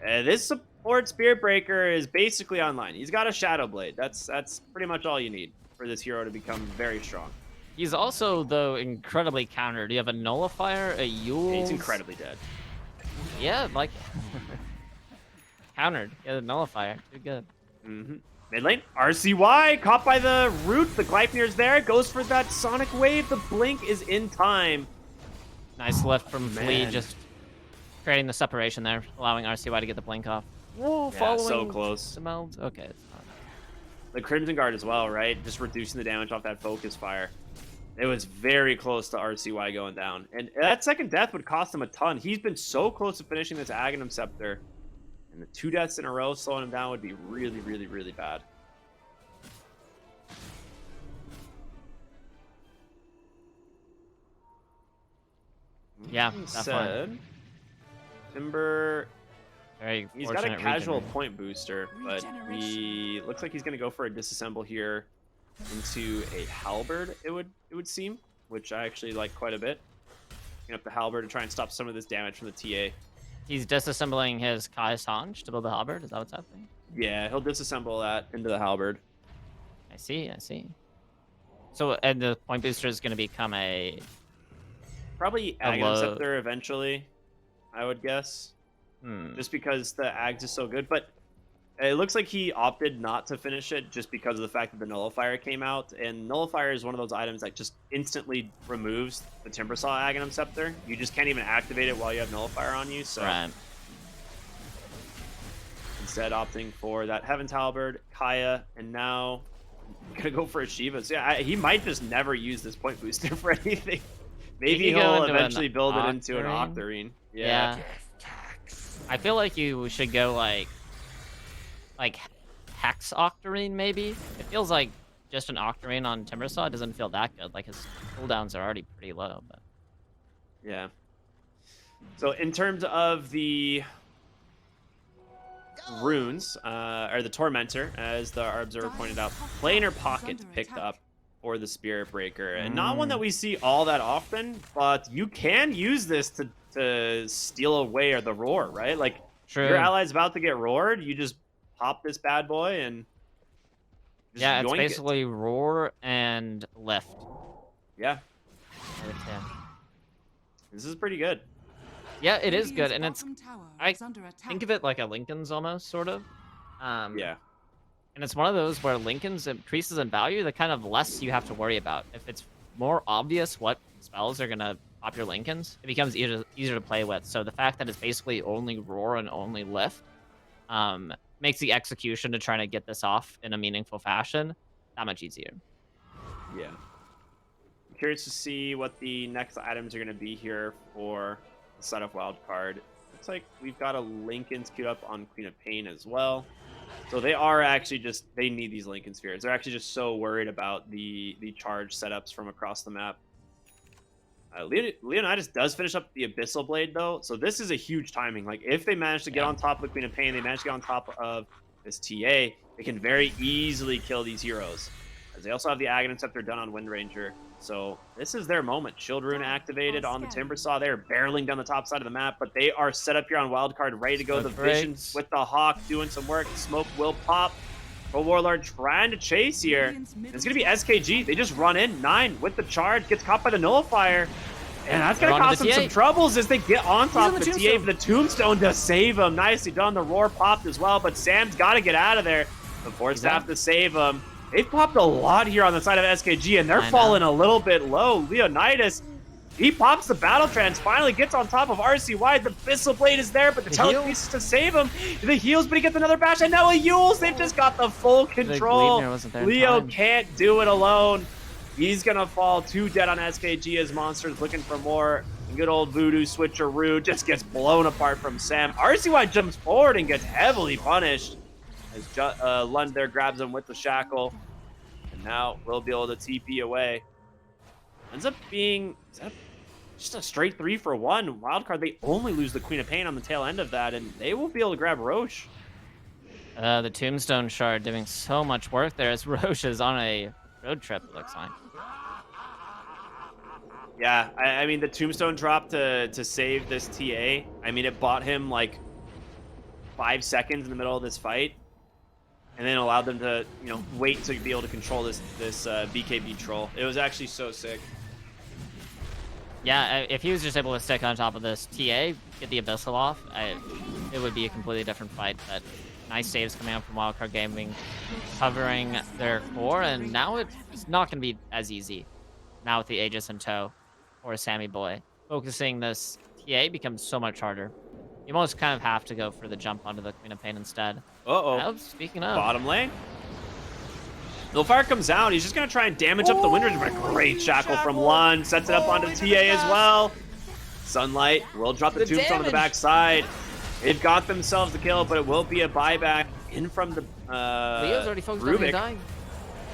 this support Spirit Breaker is basically online. He's got a Shadow Blade. That's pretty much all you need for this hero to become very strong. He's also, though, incredibly countered. You have a Nullifier, a Yule. He's incredibly dead. Yeah, like countered. Yeah, the Nullifier. Too good. Mid lane, RCY caught by the root. The Gleipnir's there. Goes for that Sonic Wave. The blink is in time. Nice lift from Flea, Man. just creating the separation there, allowing RCY to get the blink off. Whoa, Yeah, following so close. the meld. Okay, it's not. The Crimson Guard as well, right? Just reducing the damage off that Focus Fire. It was very close to RCY going down. And that second death would cost him a ton. He's been so close to finishing this Aghanim Scepter. And the 2 deaths in a row slowing him down would be really, really, really bad. Yeah, That being definitely. said, Timber, Very he's got a fortunate casual regen. point booster, but he looks like he's going to go for a disassemble here into a halberd, it would seem, which I actually like quite a bit. Picking up the halberd to try and stop some of this damage from the TA. He's disassembling his Kai Sanj to build the halberd. Is that what's happening? Yeah, he'll disassemble that into the halberd. I see. So, and the point booster is going to become a Probably A Aghanim low- Scepter eventually, I would guess. Just because the Ags is so good. But it looks like he opted not to finish it just because of the fact that the Nullifier came out. And Nullifier is one of those items that just instantly removes the Timbersaw Aghanim Scepter. You just can't even activate it while you have Nullifier on you. So right. instead opting for that Heaven's Halberd, Kaya, and now gonna go for a Shiva. So yeah, he might just never use this point booster for anything. Maybe could go he'll into an eventually build it into an Octarine. Octarine. Yeah. I feel like you should go like Hex Octarine maybe. It feels like just an Octarine on Timbersaw doesn't feel that good. Like his cooldowns are already pretty low. But Yeah. So in terms of the runes, or the Tormentor, as our observer pointed out, planar pocket picked up for the Spirit Breaker. And not one that we see all that often, but you can use this to steal away the roar, right? Like, True. your ally's about to get roared, you just pop this bad boy and just Yeah, it's yoink basically roar and lift. Yeah, Yeah. this is pretty good. Yeah, it is good, and it's Bottom tower I is under attack. think of it like a Lincoln's almost, sort of. Yeah. And it's one of those where Lincoln's increases in value, the kind of less you have to worry about. If it's more obvious what spells are gonna pop your Lincolns, it becomes easier to play with. So the fact that it's basically only roar and only lift, makes the execution to try to get this off in a meaningful fashion that much easier. Yeah. I'm curious to see what the next items are going to be here for the set of Wildcard. Looks like we've got a Lincoln's queued up on Queen of Pain as well. So they are actually just, they need these Lincoln Spheres. They're actually just so worried about the charge setups from across the map. Leonidas does finish up the Abyssal Blade, though, so this is a huge timing. Like, if they manage to get on top of the Queen of Pain, they manage to get on top of this TA, they can very easily kill these heroes. As they also have the Aghanim Scepter done on Wind Ranger. So this is their moment. Shield Rune activated on the Timbersaw. They're barreling down the top side of the map, but they are set up here on Wildcard, ready to go. The Visions with the Hawk doing some work. Smoke will pop. Pro Warlord trying to chase here. It's going to be SKG. They just run in. 9 with the charge. Gets caught by the Nullifier. And that's going to cause them some troubles as they get on top of the TA for the Tombstone to save him. Nicely done. The Roar popped as well, but Sam's got to get out of there. The Force Staff to save him. They've popped a lot here on the side of SKG, and they're falling a little bit low. Leonidas, he pops the Battle Trance, finally gets on top of RCY. The Abyssal Blade is there, but the telekinesis to save him. The heals, but he gets another bash, and now a Yules. They've just got the full control. Leo can't do it alone. He's going to fall 2 dead on SKG as Monster's looking for more. And good old Voodoo Switcheroo just gets blown apart from Sam. RCY jumps forward and gets heavily punished as Lund there grabs him with the shackle. And now we'll be able to TP away. Ends up being just a straight 3-for-1. Wildcard, they only lose the Queen of Pain on the tail end of that, and they will be able to grab Roche. The Tombstone Shard doing so much work there as Roche is on a road trip, it looks like. Yeah, I mean, the Tombstone drop to save this TA, I mean, it bought him like 5 seconds in the middle of this fight, and then allowed them to, you know, wait to be able to control this BKB troll. It was actually so sick. Yeah, if he was just able to stick on top of this TA, get the Abyssal off, it would be a completely different fight. But nice saves coming out from Wildcard Gaming, covering their core, and now it's not going to be as easy. Now with the Aegis in tow, or Sammy Boy, focusing this TA becomes so much harder. You almost kind of have to go for the jump onto the Queen of Pain instead. Uh-oh. Speaking of. Bottom lane. Nullifier comes out. He's just going to try and damage up the Wind Ranger, but a great shackle from Lund. Sets it up onto TA as well. Sunlight will drop the Tombstone on the backside. They've got themselves the kill, but it will be a buyback in from the Leo's already focused on Undying.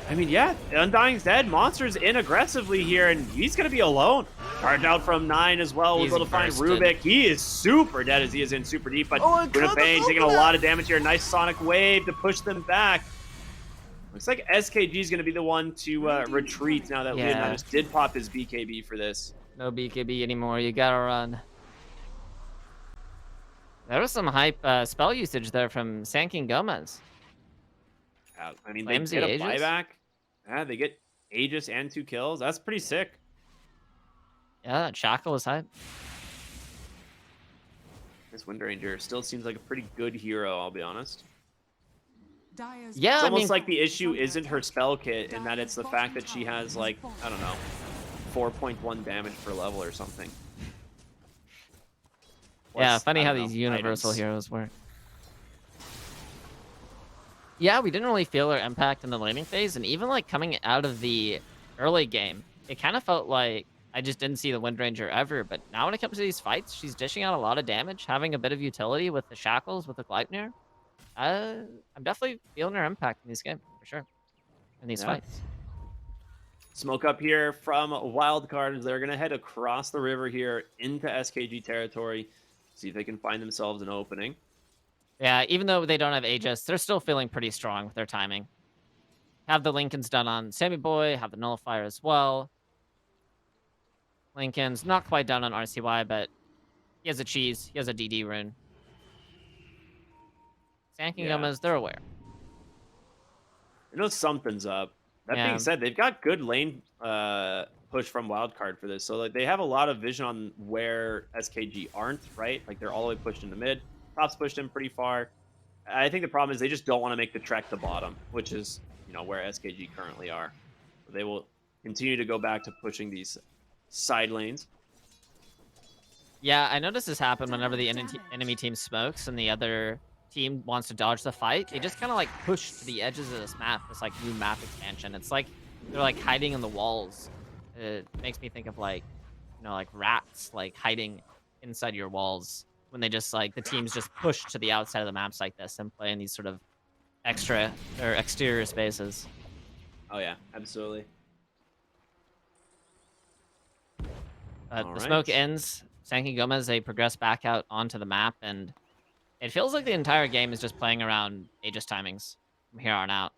I mean, yeah, Undying's dead. Monster's in aggressively here, and he's going to be alone. Charge out from 9 as well. We'll be able to find Rubik. He is super dead as he is in super deep, but Queen of Pain taking a lot of damage here. Nice Sonic Wave to push them back. Looks like SKG is going to be the one to retreat now that Leonidas did pop his BKB for this. No BKB anymore. You gotta run. There was some hype spell usage there from Sanking Gomez. I mean, they get a buyback. Yeah, they get Aegis and 2 kills. That's pretty sick. Yeah, that shackle was hype. This Wind Ranger still seems like a pretty good hero, I'll be honest. Yeah, it's almost like the issue isn't her spell kit, and that it's the fact that she has, like, I don't know, 4.1 damage per level or something. Plus, yeah, funny how these universal heroes work. Yeah, we didn't really feel their impact in the laning phase, and even like coming out of the early game, it kind of felt like I just didn't see the Wind Ranger ever. But now when it comes to these fights, she's dishing out a lot of damage, having a bit of utility with the shackles, with the Gleipnir. I'm definitely feeling her impact in these games, for sure, in these fights. Smoke up here from Wildcard. They're going to head across the river here into SKG territory. See if they can find themselves an opening. Yeah, even though they don't have Aegis, they're still feeling pretty strong with their timing. Have the Lincolns done on Sammy Boy, have the Nullifier as well. Lincoln's not quite done on RCY, but he has a cheese. He has a DD rune. Sanking Gomez, they're aware. You know something's up. That Yeah. being said, they've got good lane push from Wildcard for this. So like they have a lot of vision on where SKG aren't, right? Like they're all the way pushed into mid. Top's pushed in pretty far. I think the problem is they just don't want to make the trek to bottom, which is, you know, where SKG currently are. So they will continue to go back to pushing these side lanes. Yeah, I noticed this happen whenever the enemy team smokes and the other team wants to dodge the fight. They just kind of like push to the edges of this map, this like new map expansion. It's like they're like hiding in the walls. It makes me think of like, you know, like rats like hiding inside your walls when they just like the teams just push to the outside of the maps like this and play in these sort of extra or exterior spaces. Oh yeah, absolutely. But the smoke ends. Sanky Gomez, they progress back out onto the map, and it feels like the entire game is just playing around Aegis timings from here on out.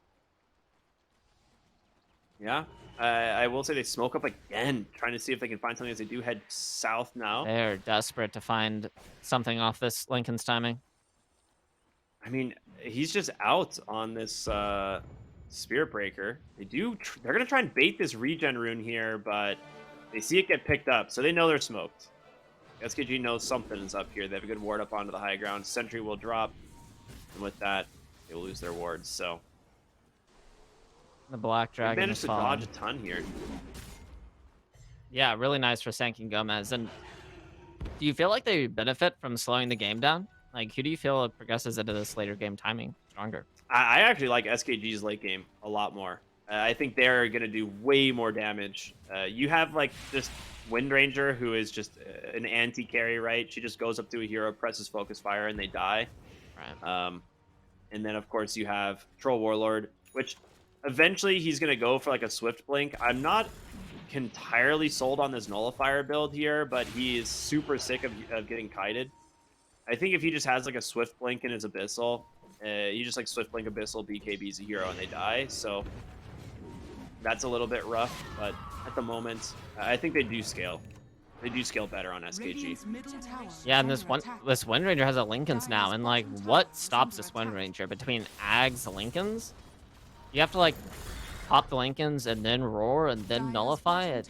Yeah, I will say they smoke up again, trying to see if they can find something as they do head south now. They're desperate to find something off this Lincoln's timing. I mean, he's just out on this Spirit Breaker. They're going to try and bait this regen rune here, but they see it get picked up, so they know they're smoked. SKG knows something is up here. They have a good ward up onto the high ground. Sentry will drop, and with that, they will lose their wards. So The Black Dragon they managed to fallen. dodge a ton here. Yeah, really nice for Sanking Gomez. And do you feel like they benefit from slowing the game down? Like, who do you feel progresses into this later game timing stronger? I actually like SKG's late game a lot more. I think they're going to do way more damage. You have, like, this Wind Ranger who is just an anti-carry, right? She just goes up to a hero, presses Focus Fire, and they die. Right. And then, of course, you have Troll Warlord, which eventually he's going to go for, like, a Swift Blink. I'm not entirely sold on this Nullifier build here, but he is super sick of getting kited. I think if he just has, like, a Swift Blink in his Abyssal, you just, like, Swift Blink Abyssal, BKB's a hero, and they die, so that's a little bit rough, but at the moment, I think they do scale. They do scale better on SKG. Yeah, and this Wind Ranger has a Lincolns now, and like, what stops this Wind Ranger between Ags, Lincolns? You have to like pop the Lincolns and then roar and then nullify. It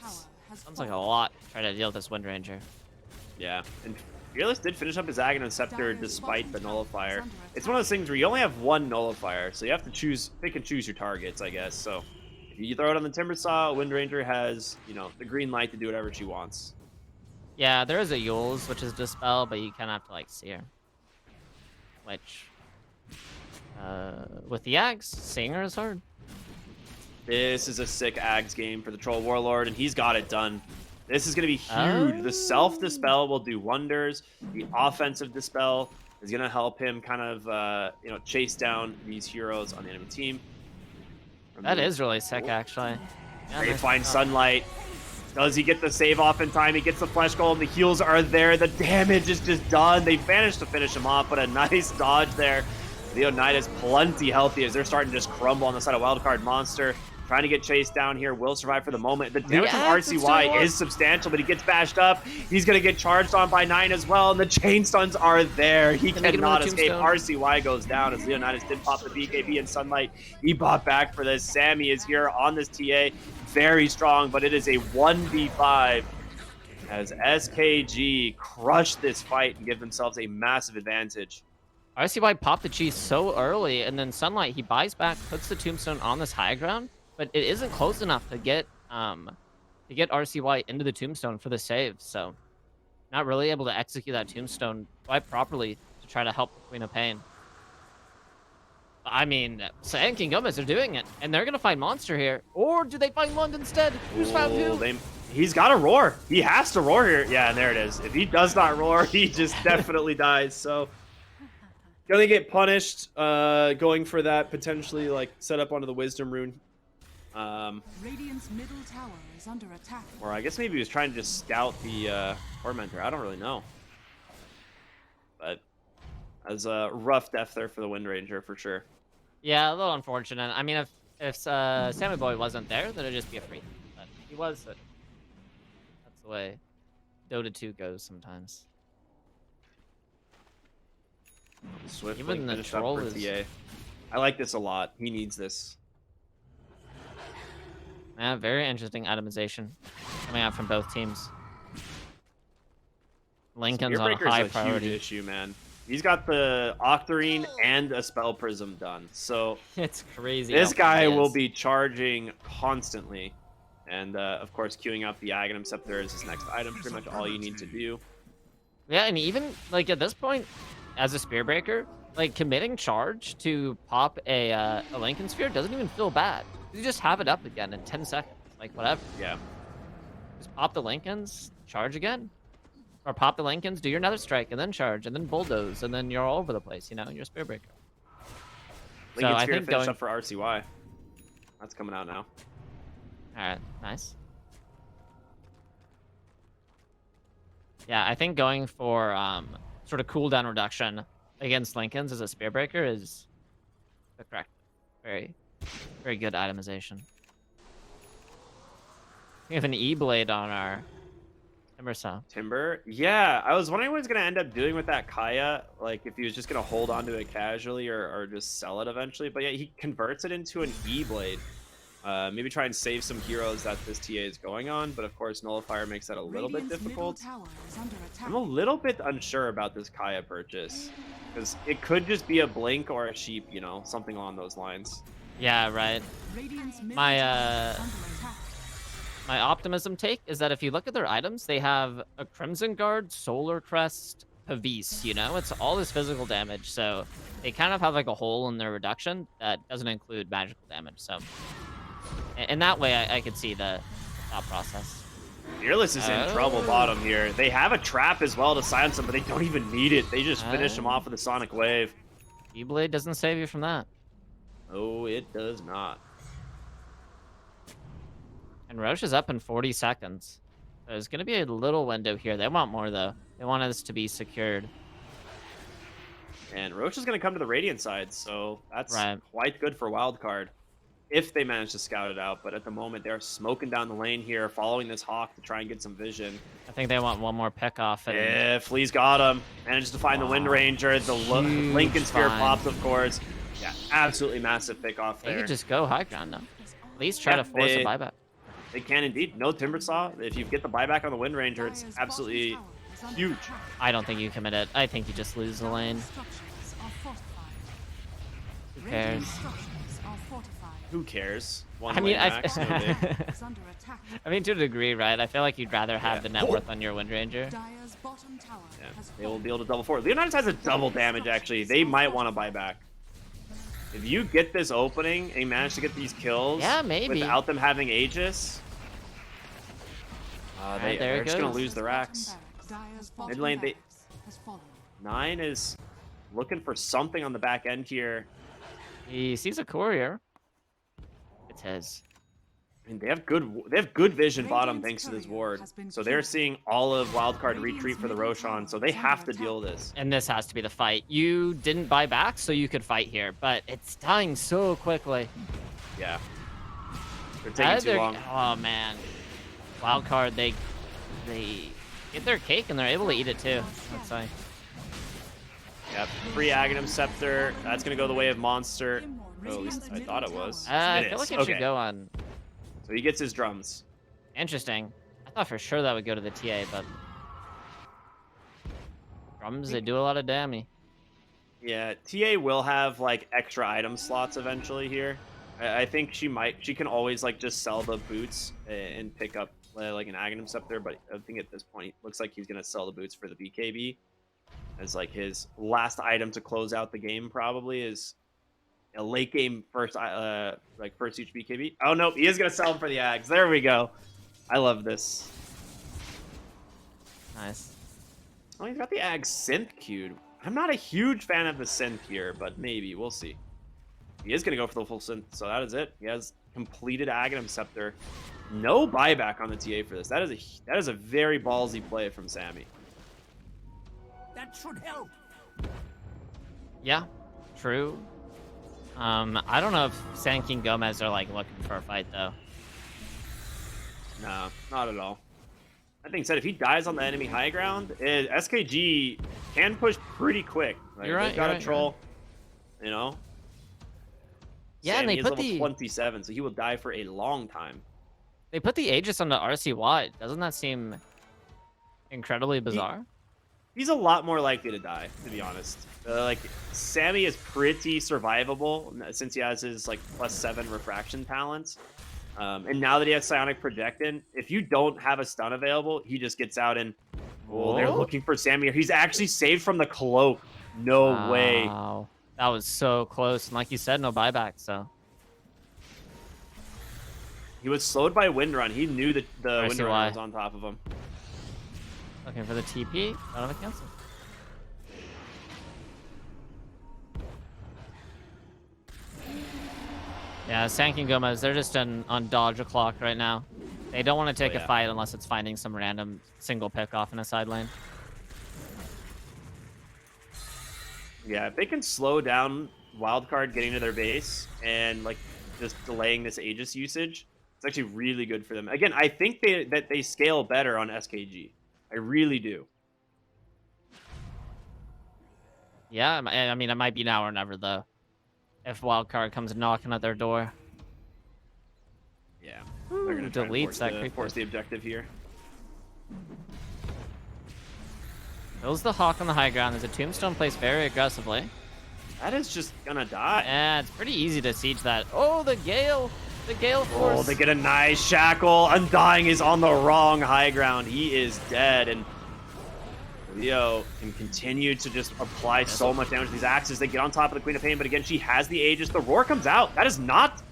sounds like a lot to try to deal with this Wind Ranger. Yeah, and Fearless did finish up his Aghanim Scepter despite the Nullifier. It's one of those things where you only have one Nullifier, so you have to choose. Pick and choose your targets, I guess. So if you throw it on the Timber Saw, Wind Ranger has, you know, the green light to do whatever she wants. Yeah, there is a Yules, which is Dispel, but you kind of have to like see her. Which, with the Ags, seeing her is hard. This is a sick Ags game for the Troll Warlord, and he's got it done. This is going to be huge. The self-dispel will do wonders. The offensive dispel is going to help him kind of, you know, chase down these heroes on the enemy team. That is really sick, actually. Yeah, They nice find job. Sunlight. Does he get the save off in time? He gets the Flesh Golem. The heals are there. The damage is just done. They managed to finish him off, but a nice dodge there. Leonidas plenty healthy as they're starting to just crumble on the side of Wildcard Monster. Trying to get chased down here. Will survive for the moment. The damage from RCY is substantial, but he gets bashed up. He's going to get charged on by 9 as well, and the chain stuns are there. He cannot escape. RCY goes down as Leonidas did pop the BKB and Sunlight. He bought back for this. Sammy is here on this TA. Very strong, but it is a 1v5 as SKG crushed this fight and give themselves a massive advantage. RCY popped the cheese so early, and then Sunlight, he buys back, puts the tombstone on this high ground, but it isn't close enough to get RCY into the tombstone for the save, so not really able to execute that tombstone quite properly to try to help the Queen of Pain. I mean, Sam King Gomez are doing it, and they're gonna find Monster here, or do they find Lund instead? Who's found who? He's got to roar. He has to roar here. Yeah, and there it is. If he does not roar, he just definitely dies. So gonna get punished going for that potentially like set up onto the Wisdom rune Radiant's middle tower is under attack. Or I guess maybe he was trying to just scout the Tormentor. I don't really know. But that was a rough death there for the Wind Ranger for sure. Yeah, a little unfortunate. I mean, if Sammy Boy wasn't there, then it'd just be a free. But he was. So that's the way Dota 2 goes sometimes. Swiftly Even the finished up troll for is- TA. I like this a lot. He needs this. Yeah, very interesting itemization coming out from both teams. Lincoln's on a Spearbreaker's high a priority. huge issue, man. He's got the Octarine and a Spell Prism done. So It's crazy. this how guy fun he will is. be charging constantly. And of course, queuing up the Aghanim Scepter is his next item. Pretty much all you need to do. Yeah, and even like at this point, as a Spearbreaker, like committing charge to pop a Lincoln Sphere doesn't even feel bad. You just have it up again in 10 seconds, like whatever. Yeah. Just pop the Lincolns, charge again, or pop the Lincolns, do your Nether Strike, and then charge, and then bulldoze, and then you're all over the place. You know, you're a Spearbreaker. Lincoln I Sphere think finished going- up for RCY. That's coming out now. All right, nice. Yeah, I think going for sort of cooldown reduction against Lincolns as a Spearbreaker is the correct, very, very good itemization. We have an E-Blade on our Timbersaw. Timber? Yeah, I was wondering what he's going to end up doing with that Kaya. Like, if he was just going to hold onto it casually or just sell it eventually. But yeah, he converts it into an E-Blade. Maybe try and save some heroes that this TA is going on. But of course, Nullifier makes that a little bit Radiant's difficult. middle tower is under attack. I'm a little bit unsure about this Kaya purchase. Because it could just be a Blink or a Sheep, you know, something along those lines. Yeah, right. Radiant's middle My, tower is under attack. My optimism take is that if you look at their items, they have a Crimson Guard, Solar Crest, Pavis, you know? It's all this physical damage, so they kind of have like a hole in their reduction that doesn't include magical damage, so... In that way, I could see the thought process. Fearless is in trouble Oh. bottom here. They have a trap as well to silence him, but they don't even need it. They just finish him off with a Sonic Wave. E-Blade doesn't save you from that. Oh, it does not. And Roche is up in 40 seconds. There's going to be a little window here. They want more, though. They want this to be secured. And Roche is going to come to the Radiant side, so that's Right. quite good for Wildcard. If they manage to scout it out, but at the moment they're smoking down the lane here, following this Hawk to try and get some vision. I think they want one more pick off. And Yeah, Flea's got him. Manages to find the Wind Wow. Ranger. The Huge Lincoln Sphere find. pops, of course. Yeah, absolutely massive pick off they there. could just go high ground now. At least try Yeah, to force they- a buyback. They can indeed. No Timbersaw. If you get the buyback on the Wind Ranger, it's Dire's bottom absolutely tower is under huge. attack. I don't think you commit it. I think you just lose the lane. Dire's structures are fortified. Who Radiant's cares? structures are fortified. Who cares? One I mean, lane max, no big. Is under attack. I mean, to a degree, right? I feel like you'd rather have Yeah. the net worth on your Wind Ranger. Dire's bottom tower Yeah, has they will fallen. be able to double forward. Leonidas has a double damage, actually. They might want to buy back. If you get this opening and you manage to get these kills Yeah, maybe. without them having Aegis, Alright, there they're it just going goes. to lose the racks. Dire's bottom Mid lane, they- barracks has fallen. 9 is looking for something on the back end here. He sees a courier. It's his. I mean, they have good vision bottom Radiant's thanks to this courier ward. has been So they're killed. seeing all of Wildcard Radiant's retreat for the middle Roshan, so tower they is have under to deal attack. this. And this has to be the fight. You didn't buy back, so you could fight here, but it's dying so quickly. Yeah. They're taking too long. Oh man, Wildcard, they get their cake and they're able to eat it too. Let's say. Yep. Free Aghanim Scepter. That's going to go the way of Monster. Oh, at least I thought it was. I It feel is. like it Okay. should go on. So he gets his drums. Interesting. I thought for sure that would go to the TA, but drums, they do a lot of damage. Yeah, TA will have like extra item slots eventually here. I think she can always like just sell the boots and pick up like an Aghanim Scepter, but I think at this point it looks like he's gonna sell the boots for the BKB as like his last item to close out the game. Probably is a late game first each BKB. Oh no, he is gonna sell them for the Ags. There we go. I love this. Nice. Oh, he's got the Ag synth queued. I'm not a huge fan of the synth here, but maybe we'll see. He is gonna go for the full synth, so that is it. He has completed Aghanim Scepter. No buyback on the TA for this. That is a very ballsy play from Sammy. That should help. Yeah, true. I don't know if Sand King Gomez are like looking for a fight though. No, not at all. That being said, if he dies on the enemy high ground, SKG can push pretty quick. Like, You're right, they've got you're a right, troll, you know. Yeah, and Sammy they is put level the 27, so he will die for a long time. they put the Aegis on the RC Doesn't that seem incredibly bizarre? He's a lot more likely to die, to be honest. Like, Sammy is pretty survivable since he has his like +7 refraction talents. And now that he has Psionic Projectin, if you don't have a stun available, he just gets out and they're looking for Sammy. He's actually saved from the cloak. No way. Wow. That was so close. And like you said, no buyback, so. He was slowed by Windrun. He knew that the I see Windrun why. was on top of him. Looking for the TP. Out of a cancel. Yeah, Sand King Gomez, they're just on dodge o'clock right now. They don't want to take a fight unless it's finding some random single pick off in a side lane. Yeah, if they can slow down Wildcard getting to their base and like just delaying this Aegis usage, it's actually really good for them. Again, I think that they scale better on SKG. I really do. Yeah, I mean, it might be now or never, though. If Wildcard comes knocking at their door. Yeah. They're going to Deletes that creep. force the objective here. Kills the Hawk on the high ground. There's a Tombstone placed very aggressively. That is just going to die. Yeah, it's pretty easy to siege that. Oh, the Gale! The Gale Force! Oh, they get a nice shackle. Undying is on the wrong high ground. He is dead, and Leo can continue to just apply so much damage to these axes. They get on top of the Queen of Pain, but again, she has the Aegis. The Roar comes out. That is not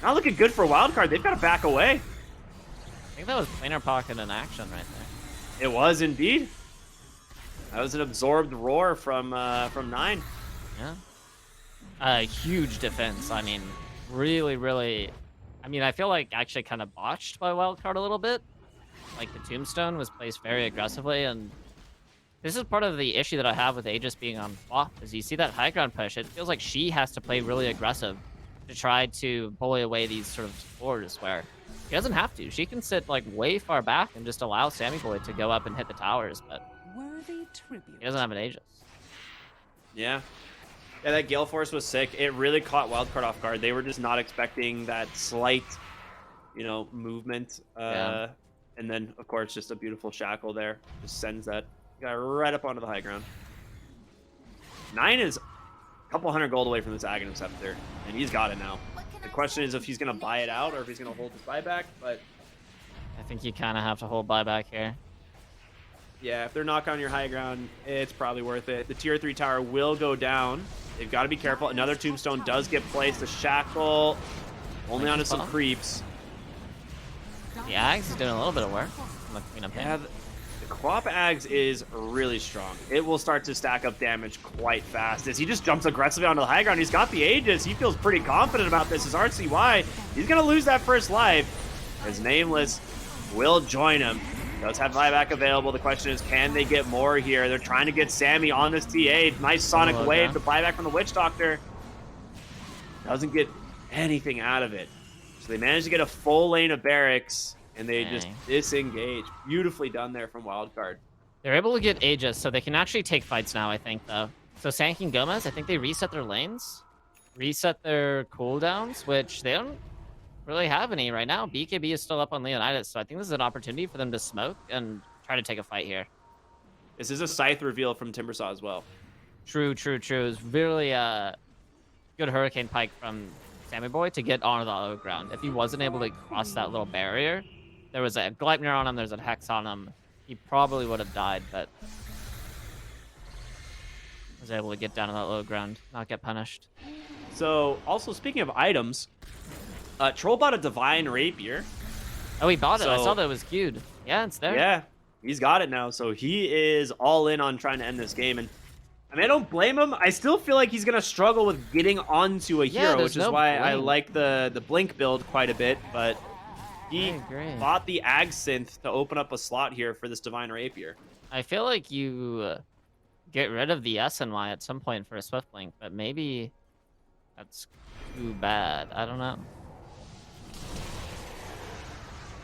looking good for Wildcard. They've got to back away. I think that was Planar Pocket in action right there. It was indeed. That was an absorbed Roar from 9. Yeah. Huge defense. I mean, really, really. I mean, I feel like actually kind of botched by Wildcard a little bit. Like the Tombstone was placed very aggressively, and this is part of the issue that I have with Aegis being on flop, is you see that high ground push, it feels like she has to play really aggressive to try to bully away these sort of spores where she doesn't have to. She can sit like way far back and just allow Sammy Boy to go up and hit the towers, but Worthy tribute. he doesn't have an Aegis. Yeah. Yeah, that Gale Force was sick. It really caught Wildcard off guard. They were just not expecting that slight, movement. Yeah. And then, of course, just a beautiful shackle there. Just sends that guy right up onto the high ground. 9 is a couple hundred gold away from this Aghanim Scepter, and he's got it now. The question is if he's going to buy it out or if he's going to hold his buyback, but I think you kind of have to hold buyback here. yeah, if they're knocking on your high ground, it's probably worth it. The tier 3 tower will go down. They've got to be careful. Another Tombstone does get placed. The shackle only onto some creeps. The Ags is doing a little bit of work on the Queen of Pain. Yeah, the Quap Ags is really strong. It will start to stack up damage quite fast. As he just jumps aggressively onto the high ground, he's got the Aegis. He feels pretty confident about this. His RCY, he's going to lose that first life. His Nameless will join him. Does have buyback available. The question is, can they get more here? They're trying to get Sammy on this TA. Nice Sonic Wave. The buyback from the Witch Doctor doesn't get anything out of it. So they managed to get a full lane of barracks, and they just disengage. Beautifully done there from Wildcard. They're able to get Aegis, so they can actually take fights now, I think, though. So Sand King Gomez, I think they reset their lanes, reset their cooldowns, which they don't really have any right now. BKB is still up on Leonidas, so I think this is an opportunity for them to smoke and try to take a fight here. This is a Scythe reveal from Timbersaw as well. True. It was really good Hurricane Pike from Sammy Boy to get onto the low ground. If he wasn't able to cross that little barrier, there was a Gleipnir on him, there's a Hex on him, he probably would have died, but was able to get down to that low ground, not get punished. So, also speaking of items, Troll bought a Divine Rapier. Oh, he bought it. I So- saw that it was queued. Yeah, it's there. Yeah, he's got it now. So he is all in on trying to end this game. And I mean, I don't blame him. I still feel like he's going to struggle with getting onto a hero, there's which is no why I blame. like the Blink build quite a bit. But he I agree. bought the Ag Synth to open up a slot here for this Divine Rapier. I feel like you get rid of the S and Y at some point for a Swift Blink, but maybe that's too bad. I don't know.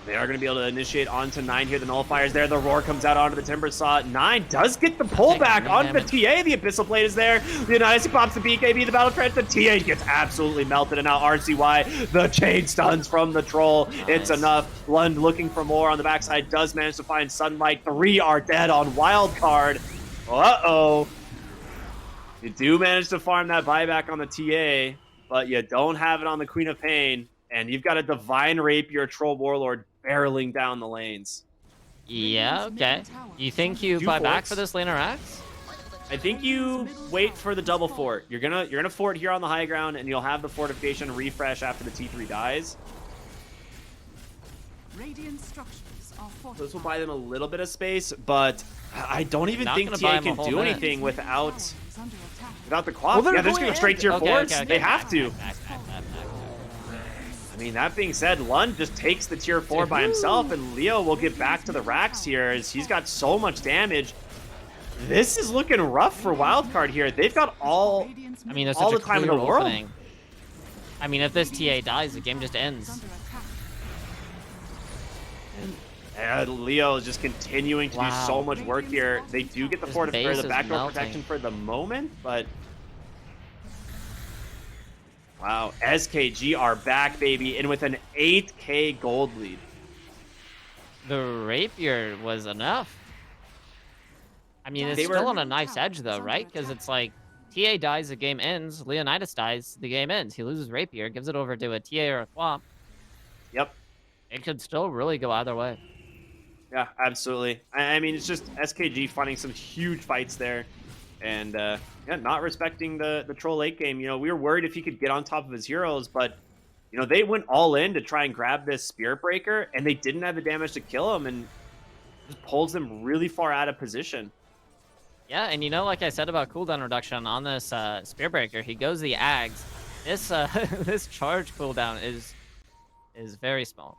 They are going to be able to initiate onto 9 here. The Nullifier's there. The Roar comes out onto the Timber Saw. 9 does get the pullback onto the TA. The Abyssal Blade is there. Leonidas pops the BKB, the Battle Trench. The TA gets absolutely melted. And now RCY, the chain stuns from the Troll. Nice. It's enough. Lund looking for more on the backside. Does manage to find Sunlight. 3 are dead on Wildcard. Uh-oh. You do manage to farm that buyback on the TA, but you don't have it on the Queen of Pain. And you've got a Divine Rapier Troll Warlord barreling down the lanes. Yeah, okay. You think you Two buy back forts. for this laner Axe? I think you wait for the double fort. You're gonna fort here on the high ground, and you'll have the fortification refresh after the T3 dies. Radiant structures are So fortified. this will buy them a little bit of space, but I don't even Not think gonna buy TA them a can whole do minute. anything without Is under attack. the quad. Yeah, they're just gonna go straight to your forts. They have to. Back. I mean, that being said, Lund just takes the tier 4 by himself, and Leo will get back to the racks here as he's got so much damage. This is looking rough for Wildcard here. They've got all... Radiant's I mean, it's All such the a time in clear the world. opening. I mean, if this TA dies, the game just ends. under attack. And Leo is just continuing to do Wow. so much work here. They do get the His or base the is backdoor melting. protection for the moment, but wow, SKG are back, baby, and with an 8K gold lead. The Rapier was enough. I mean, it's They still were- on a knife's edge, though, right? Because it's like, TA dies, the game ends. Leonidas dies, the game ends. He loses Rapier, gives it over to a TA or a Quap. Yep. It could still really go either way. Yeah, absolutely. I mean, it's just SKG finding some huge fights there, and yeah, not respecting the troll late game. You know, we were worried if he could get on top of his heroes, but you know, they went all in to try and grab this Spirit Breaker, and they didn't have the damage to kill him, and just pulls them really far out of position. Yeah, and you know, like I said about cooldown reduction on this Spear Breaker, he goes the Ags. This this charge cooldown is very small.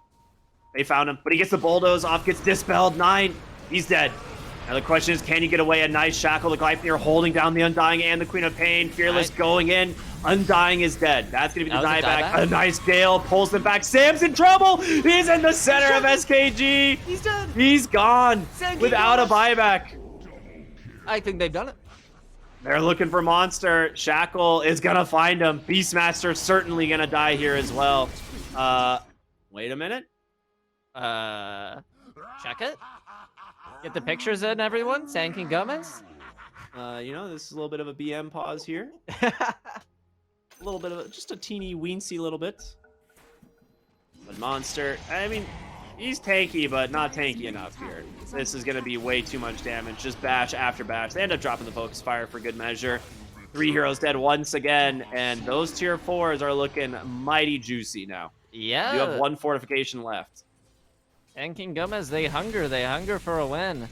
They found him, but he gets the bulldoze off, gets dispelled. 9, he's dead. Now the question is, can you get away? A nice shackle. The Gleipnir holding down the Undying and the Queen of Pain. Fearless Nice. going in. Undying is dead. That's going to be the That was a dieback. dieback? A nice Gale pulls them back. Sam's in trouble. He's in the center of SKG. He's dead. He's gone Sam, without a keep going. buyback. I think they've done it. They're looking for Monster. Shackle is going to find him. Beastmaster certainly going to die here as well. Wait a minute. Check it. Get the pictures in, everyone. Sanking Gomez. You know, this is a little bit of a BM pause here. A little bit of just a teeny weensy little bit. But Monster, I mean, he's tanky, but not tanky enough here. This is going to be way too much damage. Just bash after bash. They end up dropping the Focus Fire for good measure. 3 heroes dead once again, and those tier 4s are looking mighty juicy now. Yeah. You have 1 fortification left. Sanking Gomez, they hunger for a win.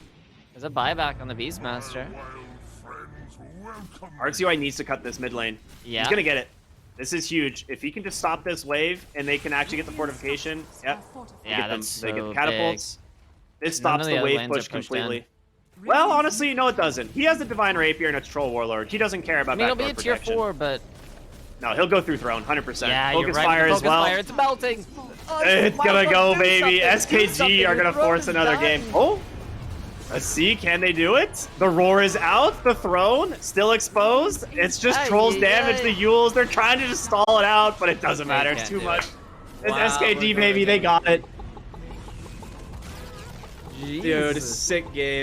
There's a buyback on the Beastmaster. RCY needs to cut this mid lane. Yeah. He's going to get it. This is huge. If he can just stop this wave and they can actually get the fortification, yep. They Yeah, get them. that's They get so the catapults. This None stops of the the other wave lanes are push pushed completely. Well, honestly, no, it doesn't. He has the Divine Rapier and a Troll Warlord. He doesn't care I about mean, it'll be backdoor a tier protection. 4, but No, he'll go through Throne, 100%. yeah, Focus you're right. Fire the as Focus well. Fire, it's melting. Oh, It's gonna Wildcard, go, do baby. something, do SKG something. are gonna The Throne force is another done. game. Oh, let's see. Can they do it? The Roar is out. The Throne still exposed. It's just Ay, Trolls ay, damage. ay. The Yules. They're trying to just stall it out, but it doesn't matter. It's can't too do much. it. It's Wow, SKG, we're baby. going They got it. Jesus. Dude, sick game.